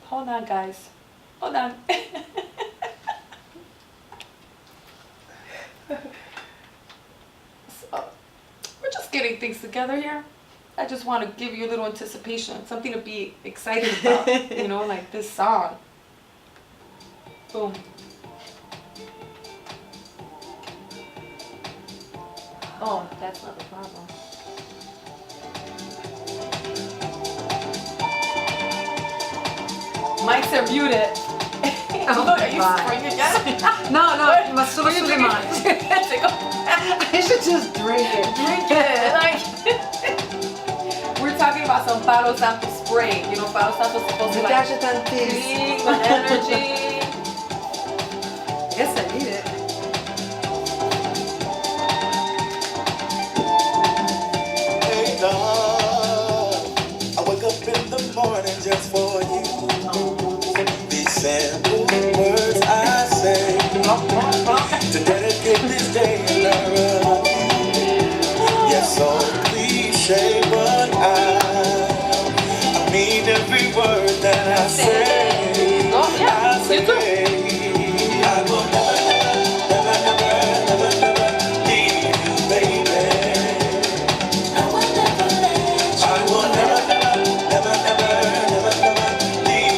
Hold on, guys. Hold on. So, we're just getting things together here. I just want to give you a little anticipation, something to be excited about, you know, like this song. Boom. Oh, that's not the problem. Mics are muted. Oh Look, are you my spraying again? No, ma solo sulle mani. I should just drink it. Drink it. Like, we're talking about some Palo Santo spray. You know, Palo Santo is supposed to Mi like piace tantissimo. clean the energy. Yes, I need it. Hey love, I wake up in the morning just for you. These simple words I say to dedicate this day in honor of you. Yes, so cliche, but I mean every word that I say. Oh, yeah, I you too. say, I will never, never, never, never, never leave you, baby. I will never, never, never, never, never, never leave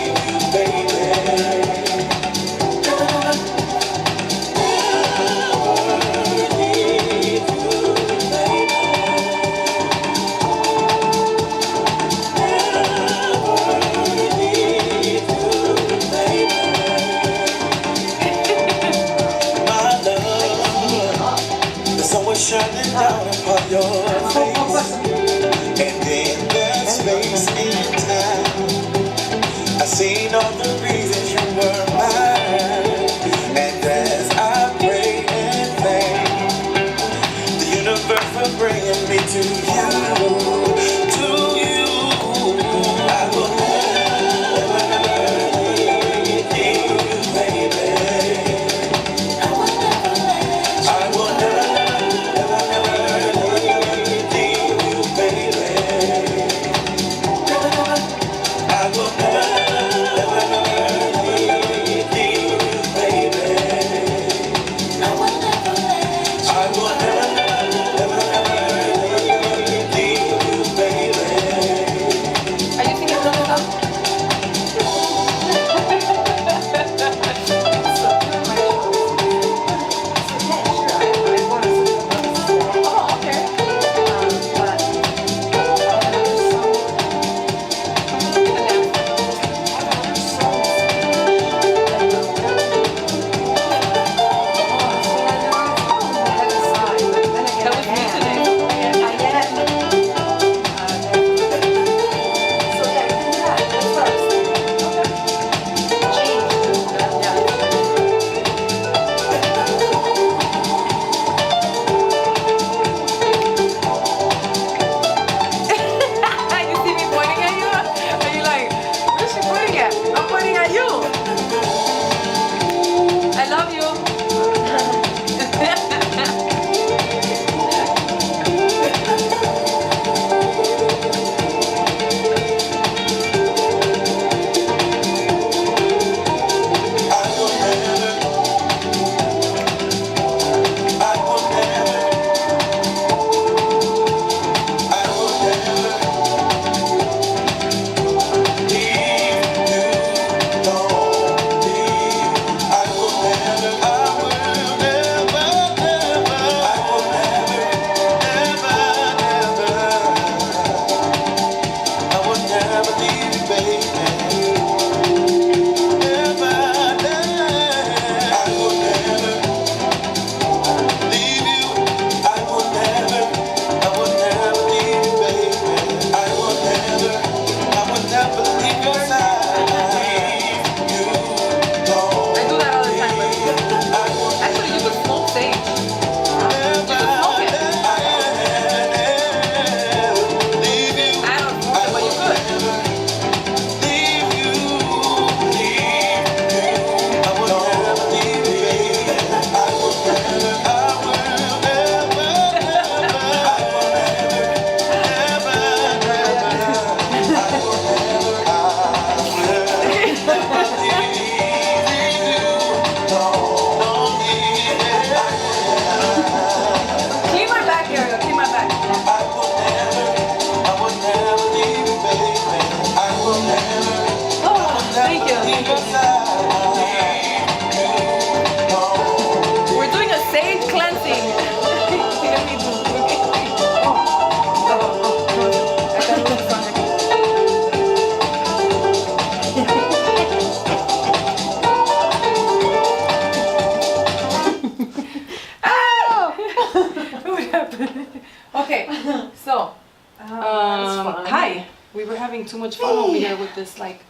too much fun over here with this, like,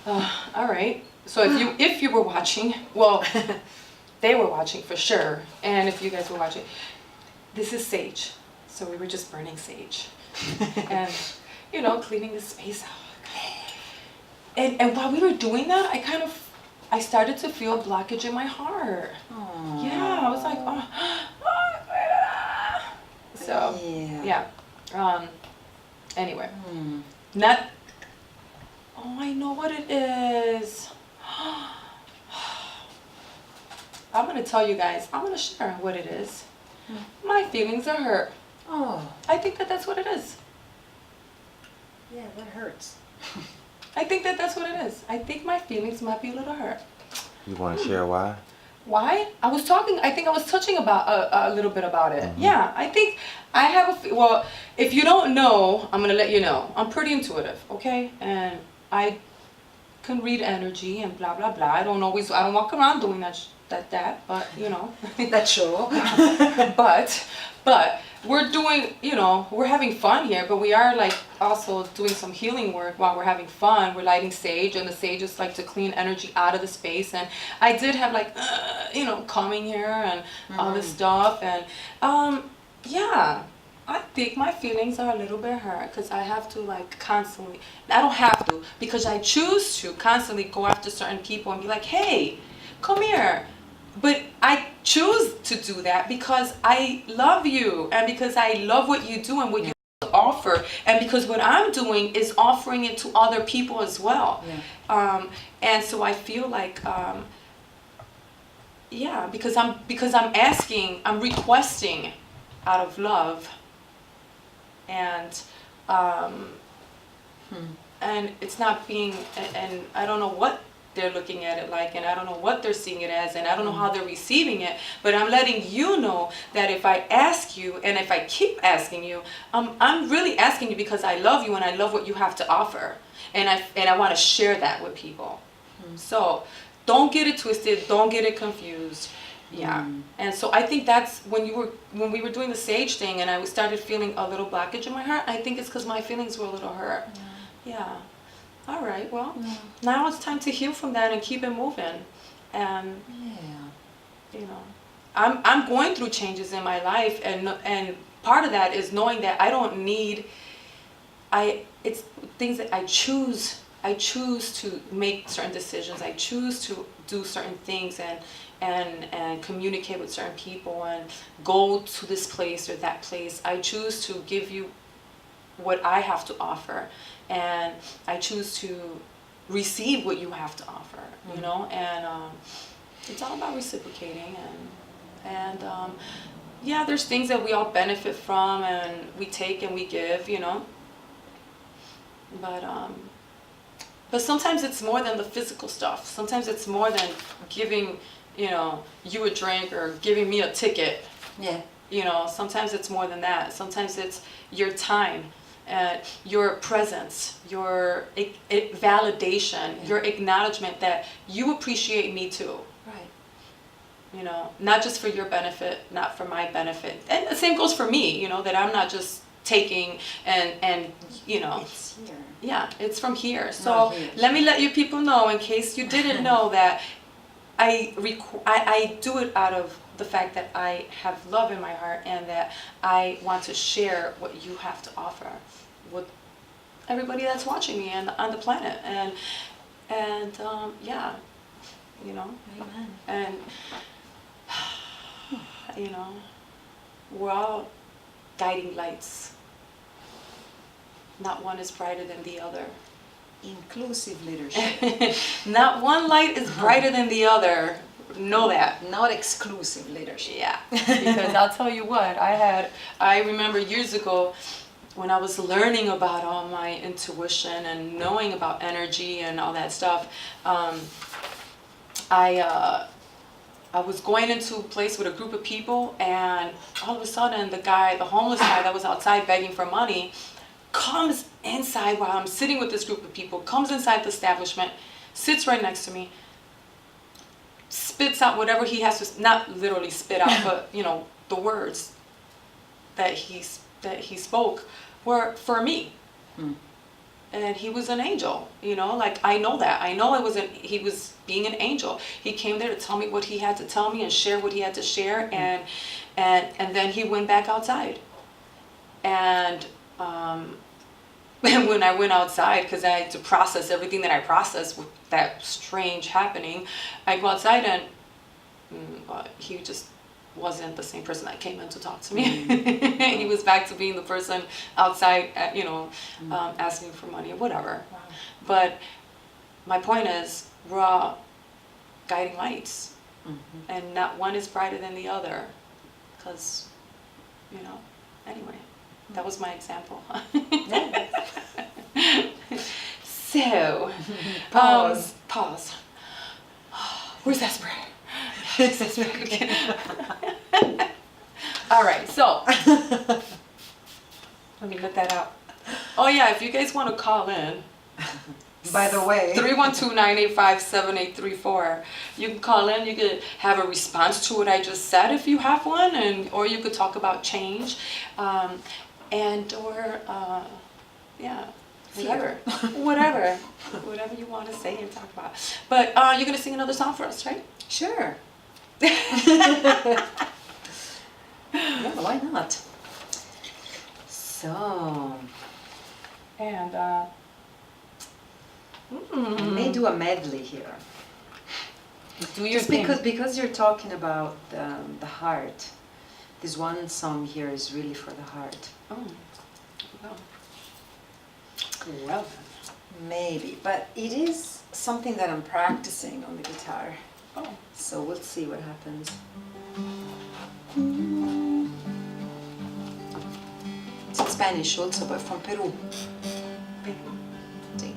all right. So if you were watching, well, they were watching for sure. And if you guys were watching, this is sage. So we were just burning sage. And, you know, cleaning the space out. And while we were doing that, I started to feel a blockage in my heart. Aww. Yeah, I was like, so, yeah. Anyway, not, I know what it is. I'm going to tell you guys, I'm going to share what it is. My feelings are hurt. Oh. I think that's what it is. Yeah, that hurts. I think that's what it is. I think my feelings might be a little hurt. You want to share why? Why? I think I was touching about a little bit about it. Yeah, I think I have well, if you don't know, I'm going to let you know. I'm pretty intuitive, okay? And I can read energy and blah, blah, blah. I don't walk around doing that, but, you know. That's sure. But we're doing, you know, we're having fun here, but we are like also doing some healing work while we're having fun. We're lighting sage, and the sage is like to clean energy out of the space. And I did have like, you know, calming here and all this stuff. And yeah, I think my feelings are a little bit hurt because I have to like constantly, I don't have to, because I choose to constantly go after certain people and be like, hey, come here. But I choose to do that because I love you and because I love what you do and what you offer, and because what I'm doing is offering it to other people as well. Yeah. And so I feel like, yeah, because I'm asking, I'm requesting out of love, and and it's not being, and I don't know what they're looking at it like, and I don't know what they're seeing it as, and I don't know how they're receiving it, but I'm letting you know that if I ask you, and if I keep asking you, I'm really asking you because I love you and I love what you have to offer, and I want to share that with people. So don't get it twisted, don't get it confused. Yeah. And so I think that's when we were doing the sage thing and I started feeling a little blockage in my heart. I think it's because my feelings were a little hurt. Yeah. All right, well, now it's time to heal from that and keep it moving. And, you know, I'm going through changes in my life, and part of that is knowing that I don't need, it's things that I choose to make certain decisions. I choose to do certain things and communicate with certain people and go to this place or that place. I choose to give you what I have to offer, and I choose to receive what you have to offer, you know, and it's all about reciprocating, and yeah, there's things that we all benefit from and we take and we give, you know, but sometimes it's more than the physical stuff. Sometimes it's more than giving, you know, you a drink or giving me a ticket. Yeah. You know, sometimes it's more than that. Sometimes it's your time, your presence, your validation, your acknowledgement that you appreciate me too. Right. You know, not just for your benefit, not for my benefit. And the same goes for me, you know, that I'm not just taking and you know. It's here. Yeah, it's from here. So let me let you people know, in case you didn't know, that I do it out of the fact that I have love in my heart and that I want to share what you have to offer with everybody that's watching me and on the planet. And yeah, you know. Amen. And you know, we're all guiding lights. Not one is brighter than the other. Inclusive leadership. Not one light is brighter than the other. Know that. Not exclusive leadership. Yeah. Because I'll tell you what, I remember years ago when I was learning about all my intuition and knowing about energy and all that stuff, I was going into a place with a group of people, and all of a sudden the homeless guy that was outside begging for money comes inside while I'm sitting with this group of people, comes inside the establishment, sits right next to me, spits out whatever he has to, not literally spit out, but you know, the words that he spoke were for me. and he was an angel, you know, like I know that. I know he was being an angel. He came there to tell me what he had to tell me and share what he had to share, and then he went back outside. And when I went outside, because I had to process everything that I processed with that strange happening, I go outside and he just wasn't the same person that came in to talk to me. He was back to being the person outside, asking for money or whatever. Wow. But my point is, we're all guiding lights, and not one is brighter than the other. Because, anyway, that was my example. So, pause. Where's that spray? Okay. All right, so let me let that out. Oh yeah, if you guys want to call in, By the way, 312-985-7834. You can call in. You could have a response to what I just said if you have one, or you could talk about change, whatever you want to say and talk about. But you're gonna sing another song for us, right? sure. Yeah, why not? So, And I may do a medley here. do your Just thing. because you're talking about the heart, this one song here is really for the heart. Oh, well. Maybe, but it is something that I'm practicing on the guitar. Oh. So we'll see what happens. It's in Spanish also, but from Peru. Sí.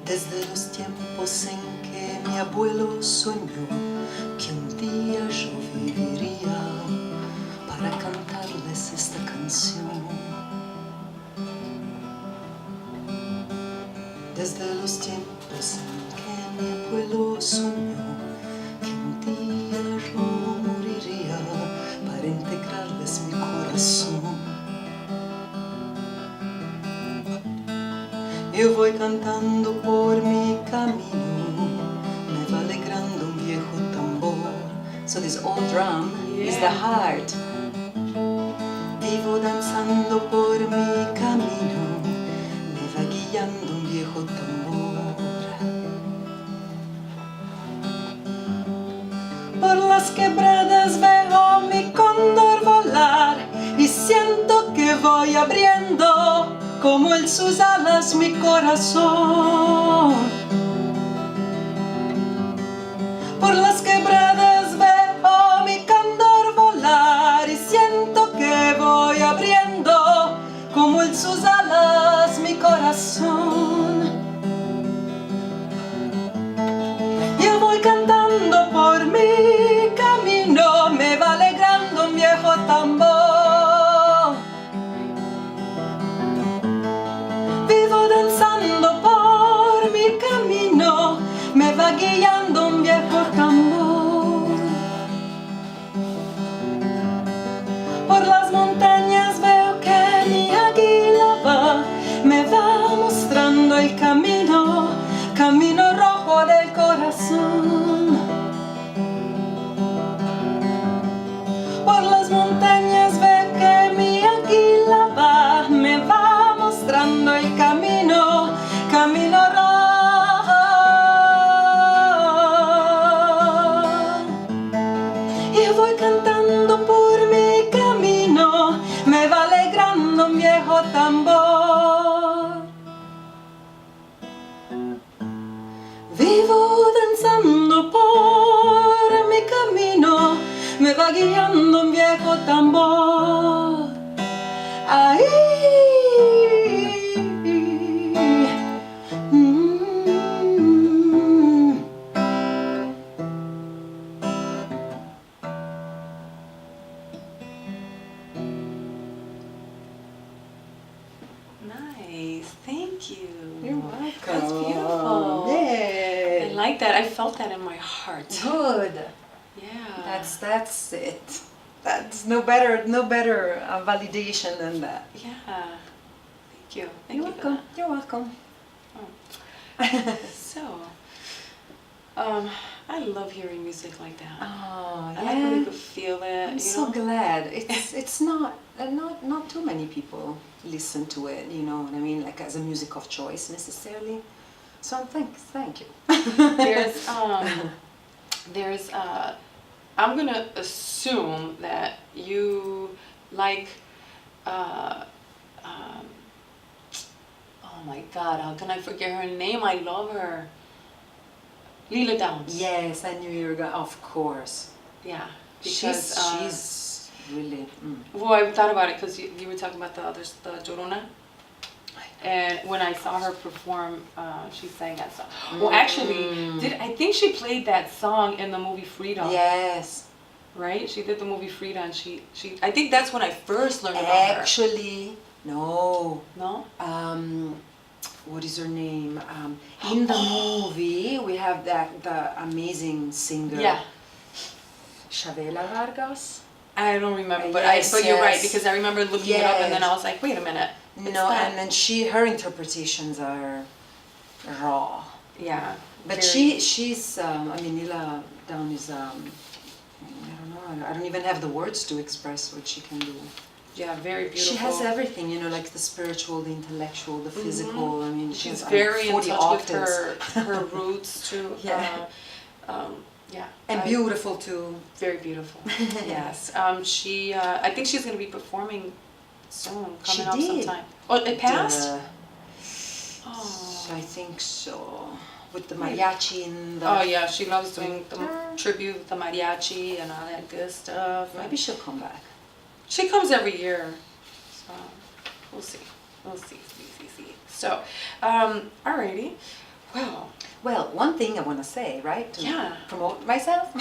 Desde los tiempos en que mi abuelo soñó que un día yo viviría para cantarles esta canción. Desde los tiempos en que mi abuelo soñó que un día yo moriría para integrarles mi corazón. Yo voy cantando por mi camino, me va alegrando un viejo tambor. So this old drum is the heart. Vivo danzando por mi camino, me va guiando un viejo tambor. Por las quebradas veo mi cóndor volar y siento que voy abriendo como en sus alas mi corazón. Por las quebradas veo mi cóndor volar y siento que voy abriendo como en sus alas mi corazón. Yo voy cantando por mi camino, me va alegrando un viejo tambor. Vivo danzando por mi camino, me va guiando un viejo tambor. Por las montañas veo que mi águila va, me va mostrando el camino, camino rojo del corazón. Por las montañas veo que mi águila va, me va mostrando el camino, camino rojo. Y voy cantando por mi camino, me va alegrando un viejo tambor. Vivo danzando por mi camino, me va guiando un viejo tambor. Ahí. Nice, thank you. You're welcome. That's beautiful. Yay. I like that. I felt that in my heart. Good. Yeah. That's it. That's no better validation than that. Yeah. Thank you. Thank You're you for welcome. that. You're welcome. So, I love hearing music like that. Oh, I like when you can feel it. I'm you so know? glad. It's not too many people listen to it. You know what I mean? Like as a music of choice necessarily. So thank you. There's I'm gonna assume that you like oh my God, how can I forget her name? I love her. Lila Downs. Yes, I knew you were going. Of course. Yeah. Because She's really. well, I thought about it because you were talking about the Jorona. And when I saw her perform, she sang that song. Well, actually, I think she played that song in the movie Frida. Yes. Right? She did the movie Frida, and I think that's when I first learned about her. Actually, no. No? What is her name? In the movie, we have the amazing singer. Yeah. Chavela Vargas. I don't remember, but Yes, but you're right yes. because I remember looking it up, and then Yes. I was like, wait a minute. it's No, not- and then her interpretations are raw. Yeah. But very- she's Nila Down is I don't know. I don't even have the words to express what she can do. Yeah, very beautiful. She has everything, you know, like the spiritual, the intellectual, the physical. I mean, She's she's very in 40 touch octaves. with her roots too. Yeah. Yeah. And beautiful too. Very beautiful. Yes. She. I think she's going to be performing soon. She Coming up did. sometime. Oh, it passed. I think so. With the mariachi and the. Oh yeah, she loves doing the tribute, the mariachi, and all that good stuff. Maybe she'll come back. She comes every year, so we'll see. We'll see. So, alrighty. Well, Well, one thing I want to say, right? To Yeah. promote myself.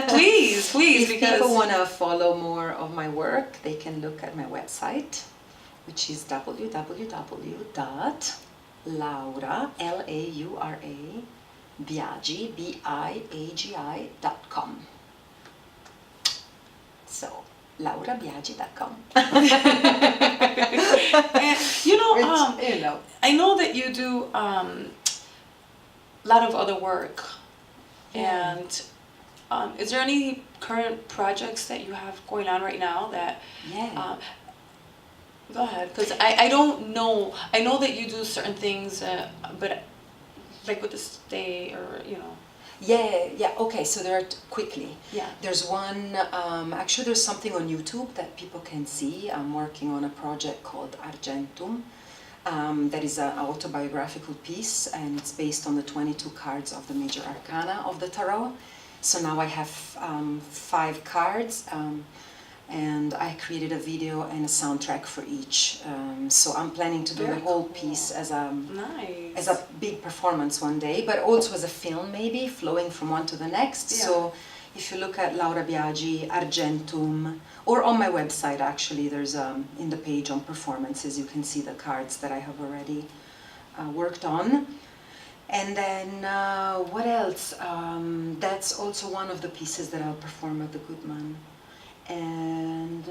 please, If because people want to follow more of my work, they can look at my website, which is www.laura, Laura, Biagi, Biagi.com. So, laurabiagi.com. and, you know, I know that you do a lot of other work, and is there any current projects that you have going on right now that? Yeah. Go ahead, because I don't know. I know that you do certain things, but like with the stay or you know. Yeah, okay, so there are, quickly. Yeah. There's one, actually there's something on YouTube that people can see. I'm working on a project called Argentum. That is an autobiographical piece, and it's based on the 22 cards of the major arcana of the tarot. So now I have 5 cards, and I created a video and a soundtrack for each. So I'm planning to do Very the whole cool. piece as Nice. a big performance one day, but also as a film maybe, flowing from one to the next. Yeah. So if you look at Laura Biagi, Argentum, or on my website actually, there's in the page on performances, you can see the cards that I have already worked on. And then what else? That's also one of the pieces that I'll perform at the Goodman. And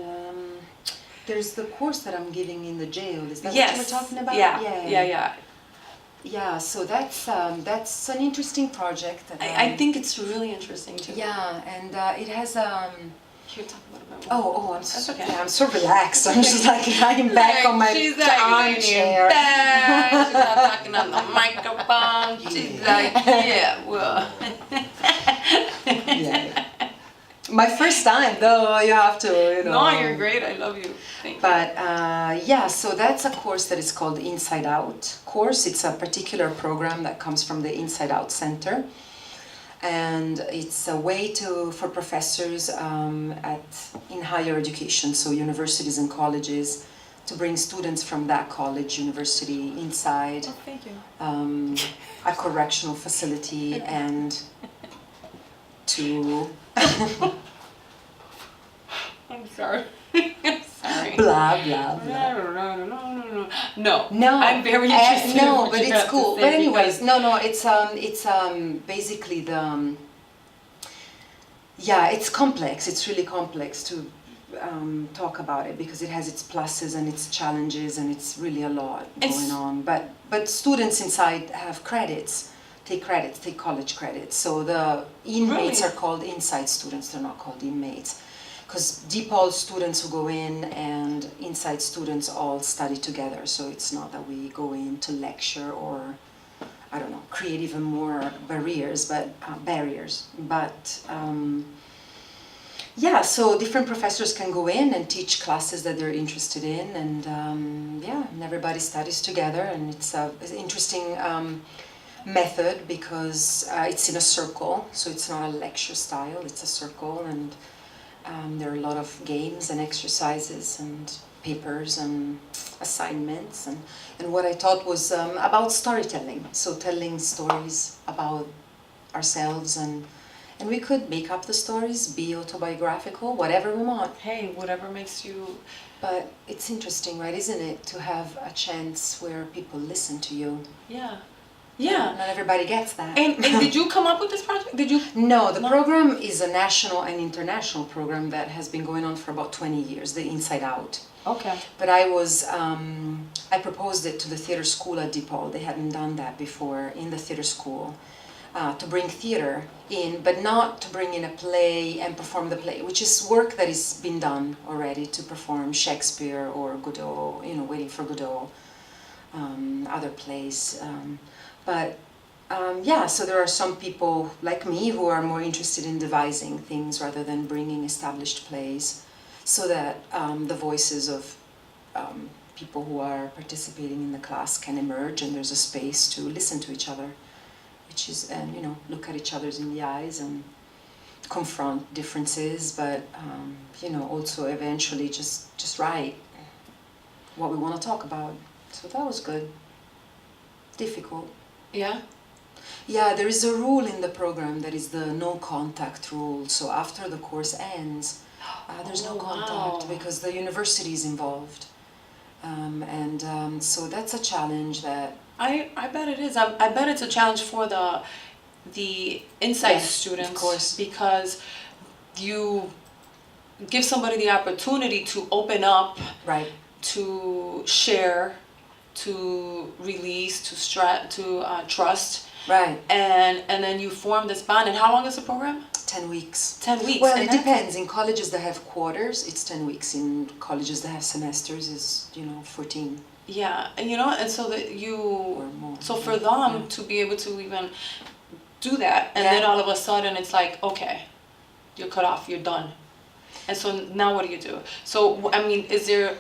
there's the course that I'm giving in the jail. Is that what you were talking about? Yeah. Yeah, so that's an interesting project. That I think it's really interesting too. Yeah, and it has Here, talk a little bit. I'm That's so, okay. yeah, I'm so relaxed. I'm just like lying back on my She's like armchair. back. She's not talking on the microphone. She's like, yeah, well. Yeah. My first time, though, you have to, you know. No, you're great. I love you. Thank you. But yeah, so that's a course that is called Inside Out course. It's a particular program that comes from the Inside Out Center. And it's a way for professors in higher education, so universities and colleges, to bring students from that college, university, inside Thank you. a correctional facility and to I'm sorry. Sorry. blah, blah, blah. No. No, I'm very interested. in no, what but you it's have to cool. say But anyways, because- no, it's basically Yeah, it's complex. It's really complex to talk about it because it has its pluses and its challenges, and it's really a lot going on. But students inside have credits, take college credits. So the inmates Really? are called inside students. They're not called inmates, because DePaul students who go in and inside students all study together. So it's not that we go in to lecture or, I don't know, create even more barriers. Yeah, so different professors can go in and teach classes that they're interested in, and and everybody studies together, and it's an interesting method because it's in a circle, so it's not a lecture style, it's a circle, and there are a lot of games and exercises and papers and assignments, and what I taught was about storytelling, so telling stories about ourselves, and we could make up the stories, be autobiographical, whatever we want. Hey, whatever makes you. But it's interesting, right, isn't it, to have a chance where people listen to you. Yeah. Yeah. Not everybody gets that. And did you come up with this project? Did you? No, the program is a national and international program that has been going on for about 20 years, the Inside Out. Okay. But I proposed it to the theater school at DePaul. They hadn't done that before in the theater school. To bring theater in, but not to bring in a play and perform the play, which is work that has been done already, to perform Shakespeare or Godot, Waiting for Godot, other plays. So there are some people like me who are more interested in devising things rather than bringing established plays, so that the voices of people who are participating in the class can emerge, and there's a space to listen to each other. Which is, look at each other's in the eyes and confront differences, but also eventually just write what we want to talk about. So that was good. Difficult. Yeah. Yeah, there is a rule in the program that is the no contact rule. So after the course ends, there's no contact because the university is involved, so that's a challenge that. I bet it is. I bet it's a challenge for the inside students, of course, because you give somebody the opportunity to open up, right, to share, to release, to trust, right, and then you form this bond. And how long is the program? 10 weeks. 10 weeks. Well, and it depends. In colleges that have quarters, it's 10 weeks. In colleges that have semesters, is 14. Yeah, and so that Or more. so for them to be able to even do that, and then all of a sudden it's like, okay, you're cut off, you're done, and so now what do you do? So I mean, is there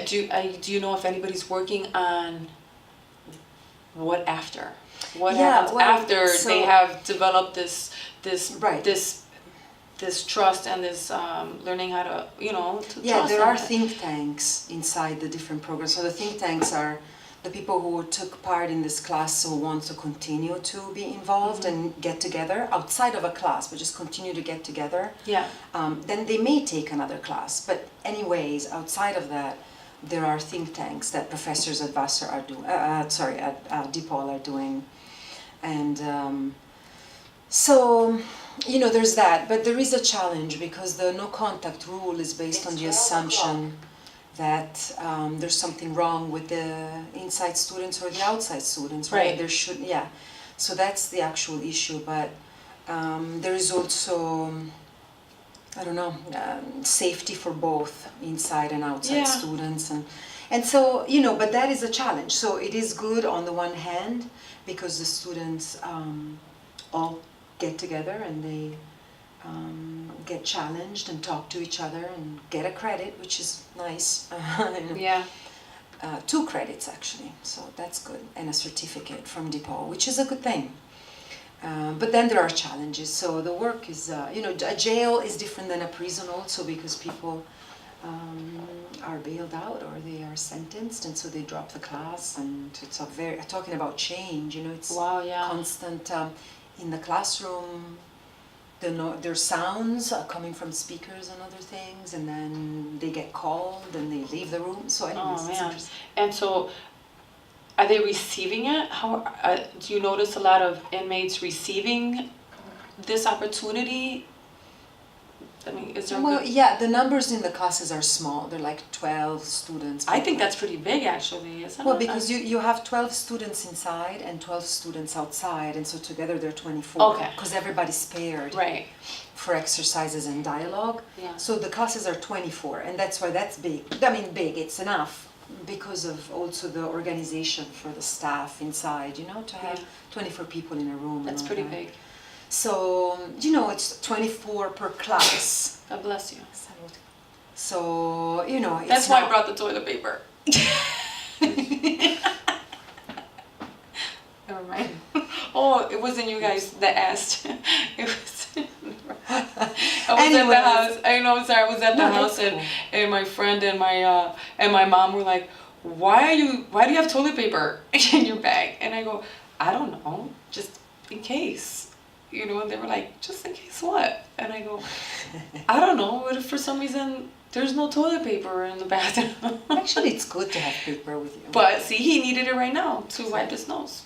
do you know if anybody's working on what after? What happens after they have developed this Right. this trust and this learning how to, to Yeah, trust there are someone. think tanks inside the different programs. So the think tanks are the people who took part in this class who want to continue to be involved and get together outside of a class, but just continue to get together. Yeah. Then they may take another class. But anyways, outside of that, there are think tanks that professors at Vassar are doing, at DePaul are doing. And there's that, but there is a challenge because the no contact rule is based on the assumption that there's something wrong with the inside students or the outside students, right? There should, so that's the actual issue, but there is also, safety for both inside and outside students, and so, but that is a challenge. So it is good on the one hand because the students all get together and they get challenged and talk to each other and get a credit, which is nice. Yeah. 2 credits actually, so that's good, and a certificate from DePaul, which is a good thing. But then there are challenges. So the work is, a jail is different than a prison also because people are bailed out or they are sentenced, and so they drop the class, and it's talking about change. It's constant. In the classroom, there's sounds coming from speakers and other things, and then they get called and they leave the room. So anyways, it's interesting. And so are they receiving it? How do you notice a lot of inmates receiving this opportunity? I mean, is there? a Well, good- yeah, the numbers in the classes are small. They're like 12 students. I think that's pretty big, actually. Isn't Well, it? because you have 12 students inside and 12 students outside, and so together they're 24. Okay. Because everybody's paired Right. for exercises and dialogue. Yeah. So the classes are 24, and that's why that's big. I mean, big, it's enough because of also the organization for the staff inside, you know, to have Yeah. 24 people in a room. and That's all pretty that. big. So, you know, it's 24 per class. God bless you. So, you know, it's That's why I not- brought the toilet paper. Never mind. Oh, it wasn't you guys that asked. It was. I was at the Anyways. house. I know. I'm sorry. I was at the No, house, that's and my friend and my mom were like, Why do you have toilet paper in your bag?" And I go, "I don't know, just in case." You know, and they were like, "Just in case what?" And I go, "I don't know. What if for some reason there's no toilet paper in the bathroom?" Actually, it's good to have paper with you. But see, he needed it right now to wipe his nose.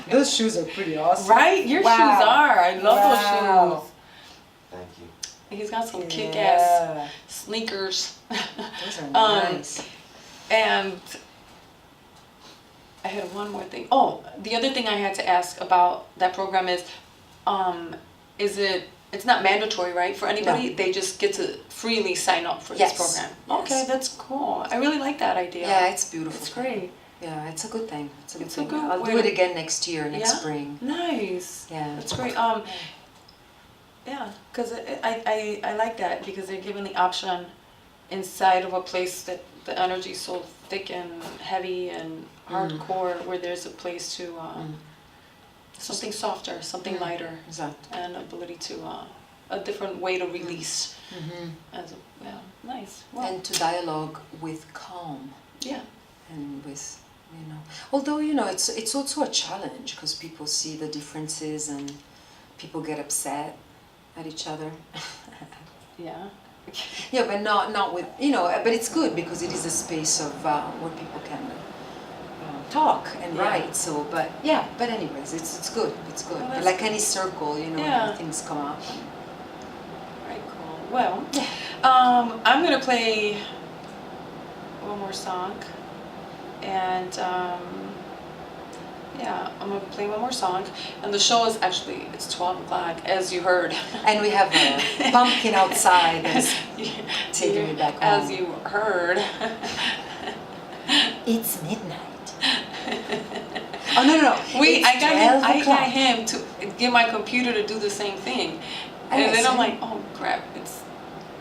Those shoes are pretty awesome. Right? Your Wow. shoes are. I love Wow. those shoes. Thank you. He's got some kick-ass Yeah. sneakers. Those are nice. And I had one more thing. Oh, the other thing I had to ask about that program is it's not mandatory, right, for anybody? No. They just get to freely sign up for Yes. this program. Yes. Okay, that's cool. I really like that idea. Yeah, it's beautiful. It's great. Yeah, it's a good thing. It's a good It's a thing. good I'll way do it to- again next year, next Yeah? spring. Nice. Yeah. That's great. Yeah, because I like that because they're given the option inside of a place that the energy is so thick and heavy and hardcore, where there's a place to something softer, something lighter, Exactly. and ability to a different way to release. As a, yeah, nice. Well, And to dialogue with calm yeah, and with, you know, although, you know, it's also a challenge because people see the differences and people get upset at each other. yeah. Yeah, but not with, you know, but it's good because it is a space of where people can talk and Yeah. write. So, but yeah, but anyways, it's good. It's good. Well, But that's like good. any circle, you know, Yeah. things come up. Very cool. Well, I'm gonna play one more song, and yeah, I'm gonna play one more song. And the show is actually it's 12 o'clock, as you heard. And we have a pumpkin outside that's taking me back home. As you heard. It's midnight. Oh no! It's I 12 o'clock. got him to get my computer to do the same thing, and then I'm like, oh crap, it's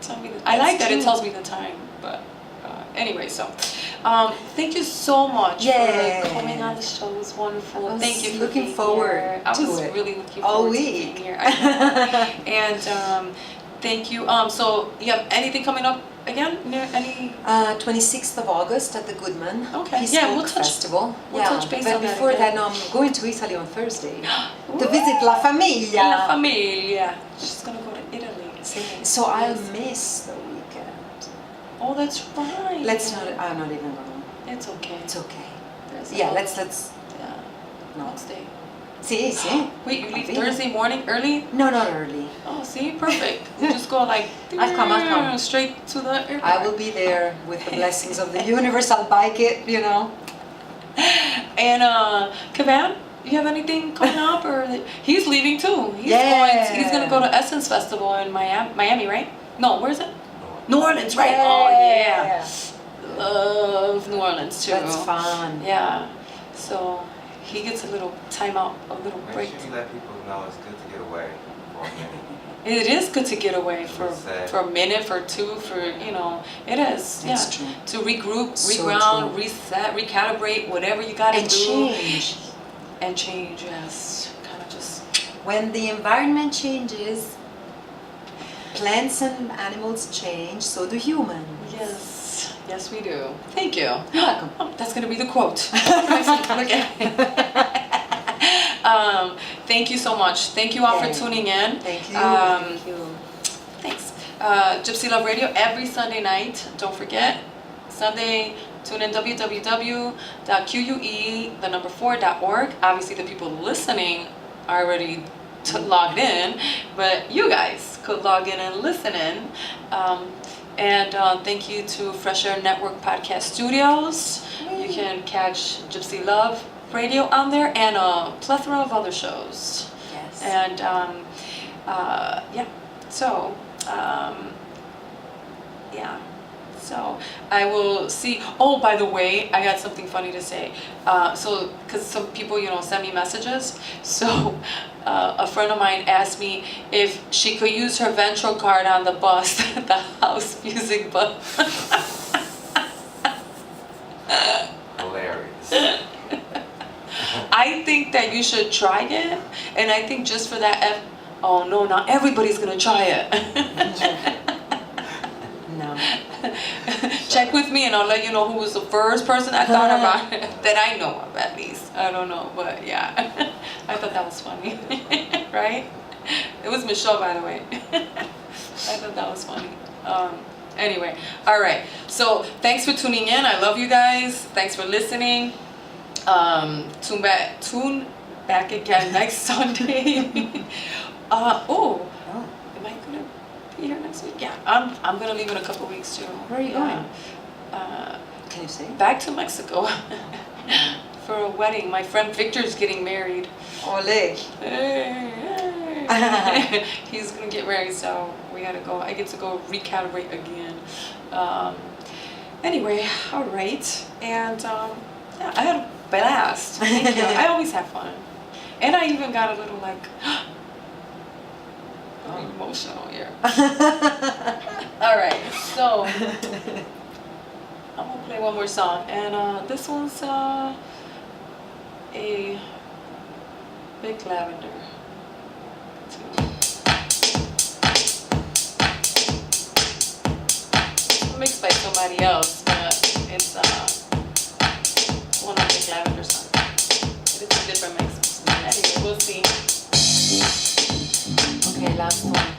telling me. I like that it true. tells me the time, but anyway, so thank you so much Yeah. for coming on the show. It was wonderful. I was Thank you for looking being forward here. I to was it really looking all forward to week. being here. I know. And thank you. So you have anything coming up again? Any? 26th of August at the Goodman Okay. Peace Yeah, Folk we'll touch- Festival. we'll touch base but on that before again. that, no, I'm going to Italy on Thursday to visit La Famiglia. La Famiglia. She's gonna go to Italy. So I'll miss the weekend. Oh, that's right. Let's not. I'm not even gonna. It's okay. It's okay. There's Yeah, a- let's. Yeah. No. Let's stay. See, see. Wait, you leave I'll be- Thursday morning early? No, not early. Oh, see, perfect. You just go like I'll come. straight to the airport. I will be there with the blessings of the universe. I'll bike it, you know. And Kavan, you have anything coming up, or he's leaving too? He's Yeah. He's gonna go to Essence Festival in Miami, right? No, where is it? New Orleans, right? Oh yeah. Love New Orleans too. That's fun. Yeah. So he gets a little time out, a little Make break. sure you let people know it's good to get away for a minute. It is good to get away for Sad. a minute, for two, for it is. Yeah. That's true. To regroup, So reground, true. reset, recalibrate, whatever you gotta And do. change. And change, yes. Kind of just. When the environment changes, plants and animals change, so do humans. Yes. Yes, we do. Thank you. You're welcome. Oh, that's gonna be the quote. Thank you so much. Thank you all Yeah. for tuning in. Thank you. Thanks. GypsyLove Radio every Sunday night. Don't forget. Sunday, tune in www.que4.org. Obviously, the people listening are already logged in, but you guys could log in and listen in. And thank you to Fresh Air Network Podcast Studios. You can catch GypsyLove Radio on there and a plethora of other shows. Yes. And so I will see. Oh, by the way, I got something funny to say. So, because some people, send me messages. So, a friend of mine asked me if she could use her Ventral card on the bus, the house music bus. Hilarious. I think that you should try it, and I think just for that. Oh no, not everybody's gonna try it. No. Check with me and I'll let you know who was the first person I thought about it, that I know of at least. I don't know, but yeah. I thought that was funny. Right? It was Michelle, by the way. I thought that was funny. Anyway, all right. So thanks for tuning in. I love you guys. Thanks for listening. Tune back again next Sunday. Am I gonna be here next week? Yeah, I'm gonna leave in a couple weeks too. Where are you going? Can you say? Back to Mexico for a wedding. My friend Victor's getting married. Ole. He's gonna get married, so we gotta go. I get to go recalibrate again. Anyway, all right, and yeah, I had a blast. Thank you. I always have fun, and I even got a little like. Emotional here. All right, so I'm gonna play one more song, and this one's a Big Lavender. Mixed by somebody else, but it's one of Big Lavender songs. It's a different mix. Anyway, we'll see. Okay, last one.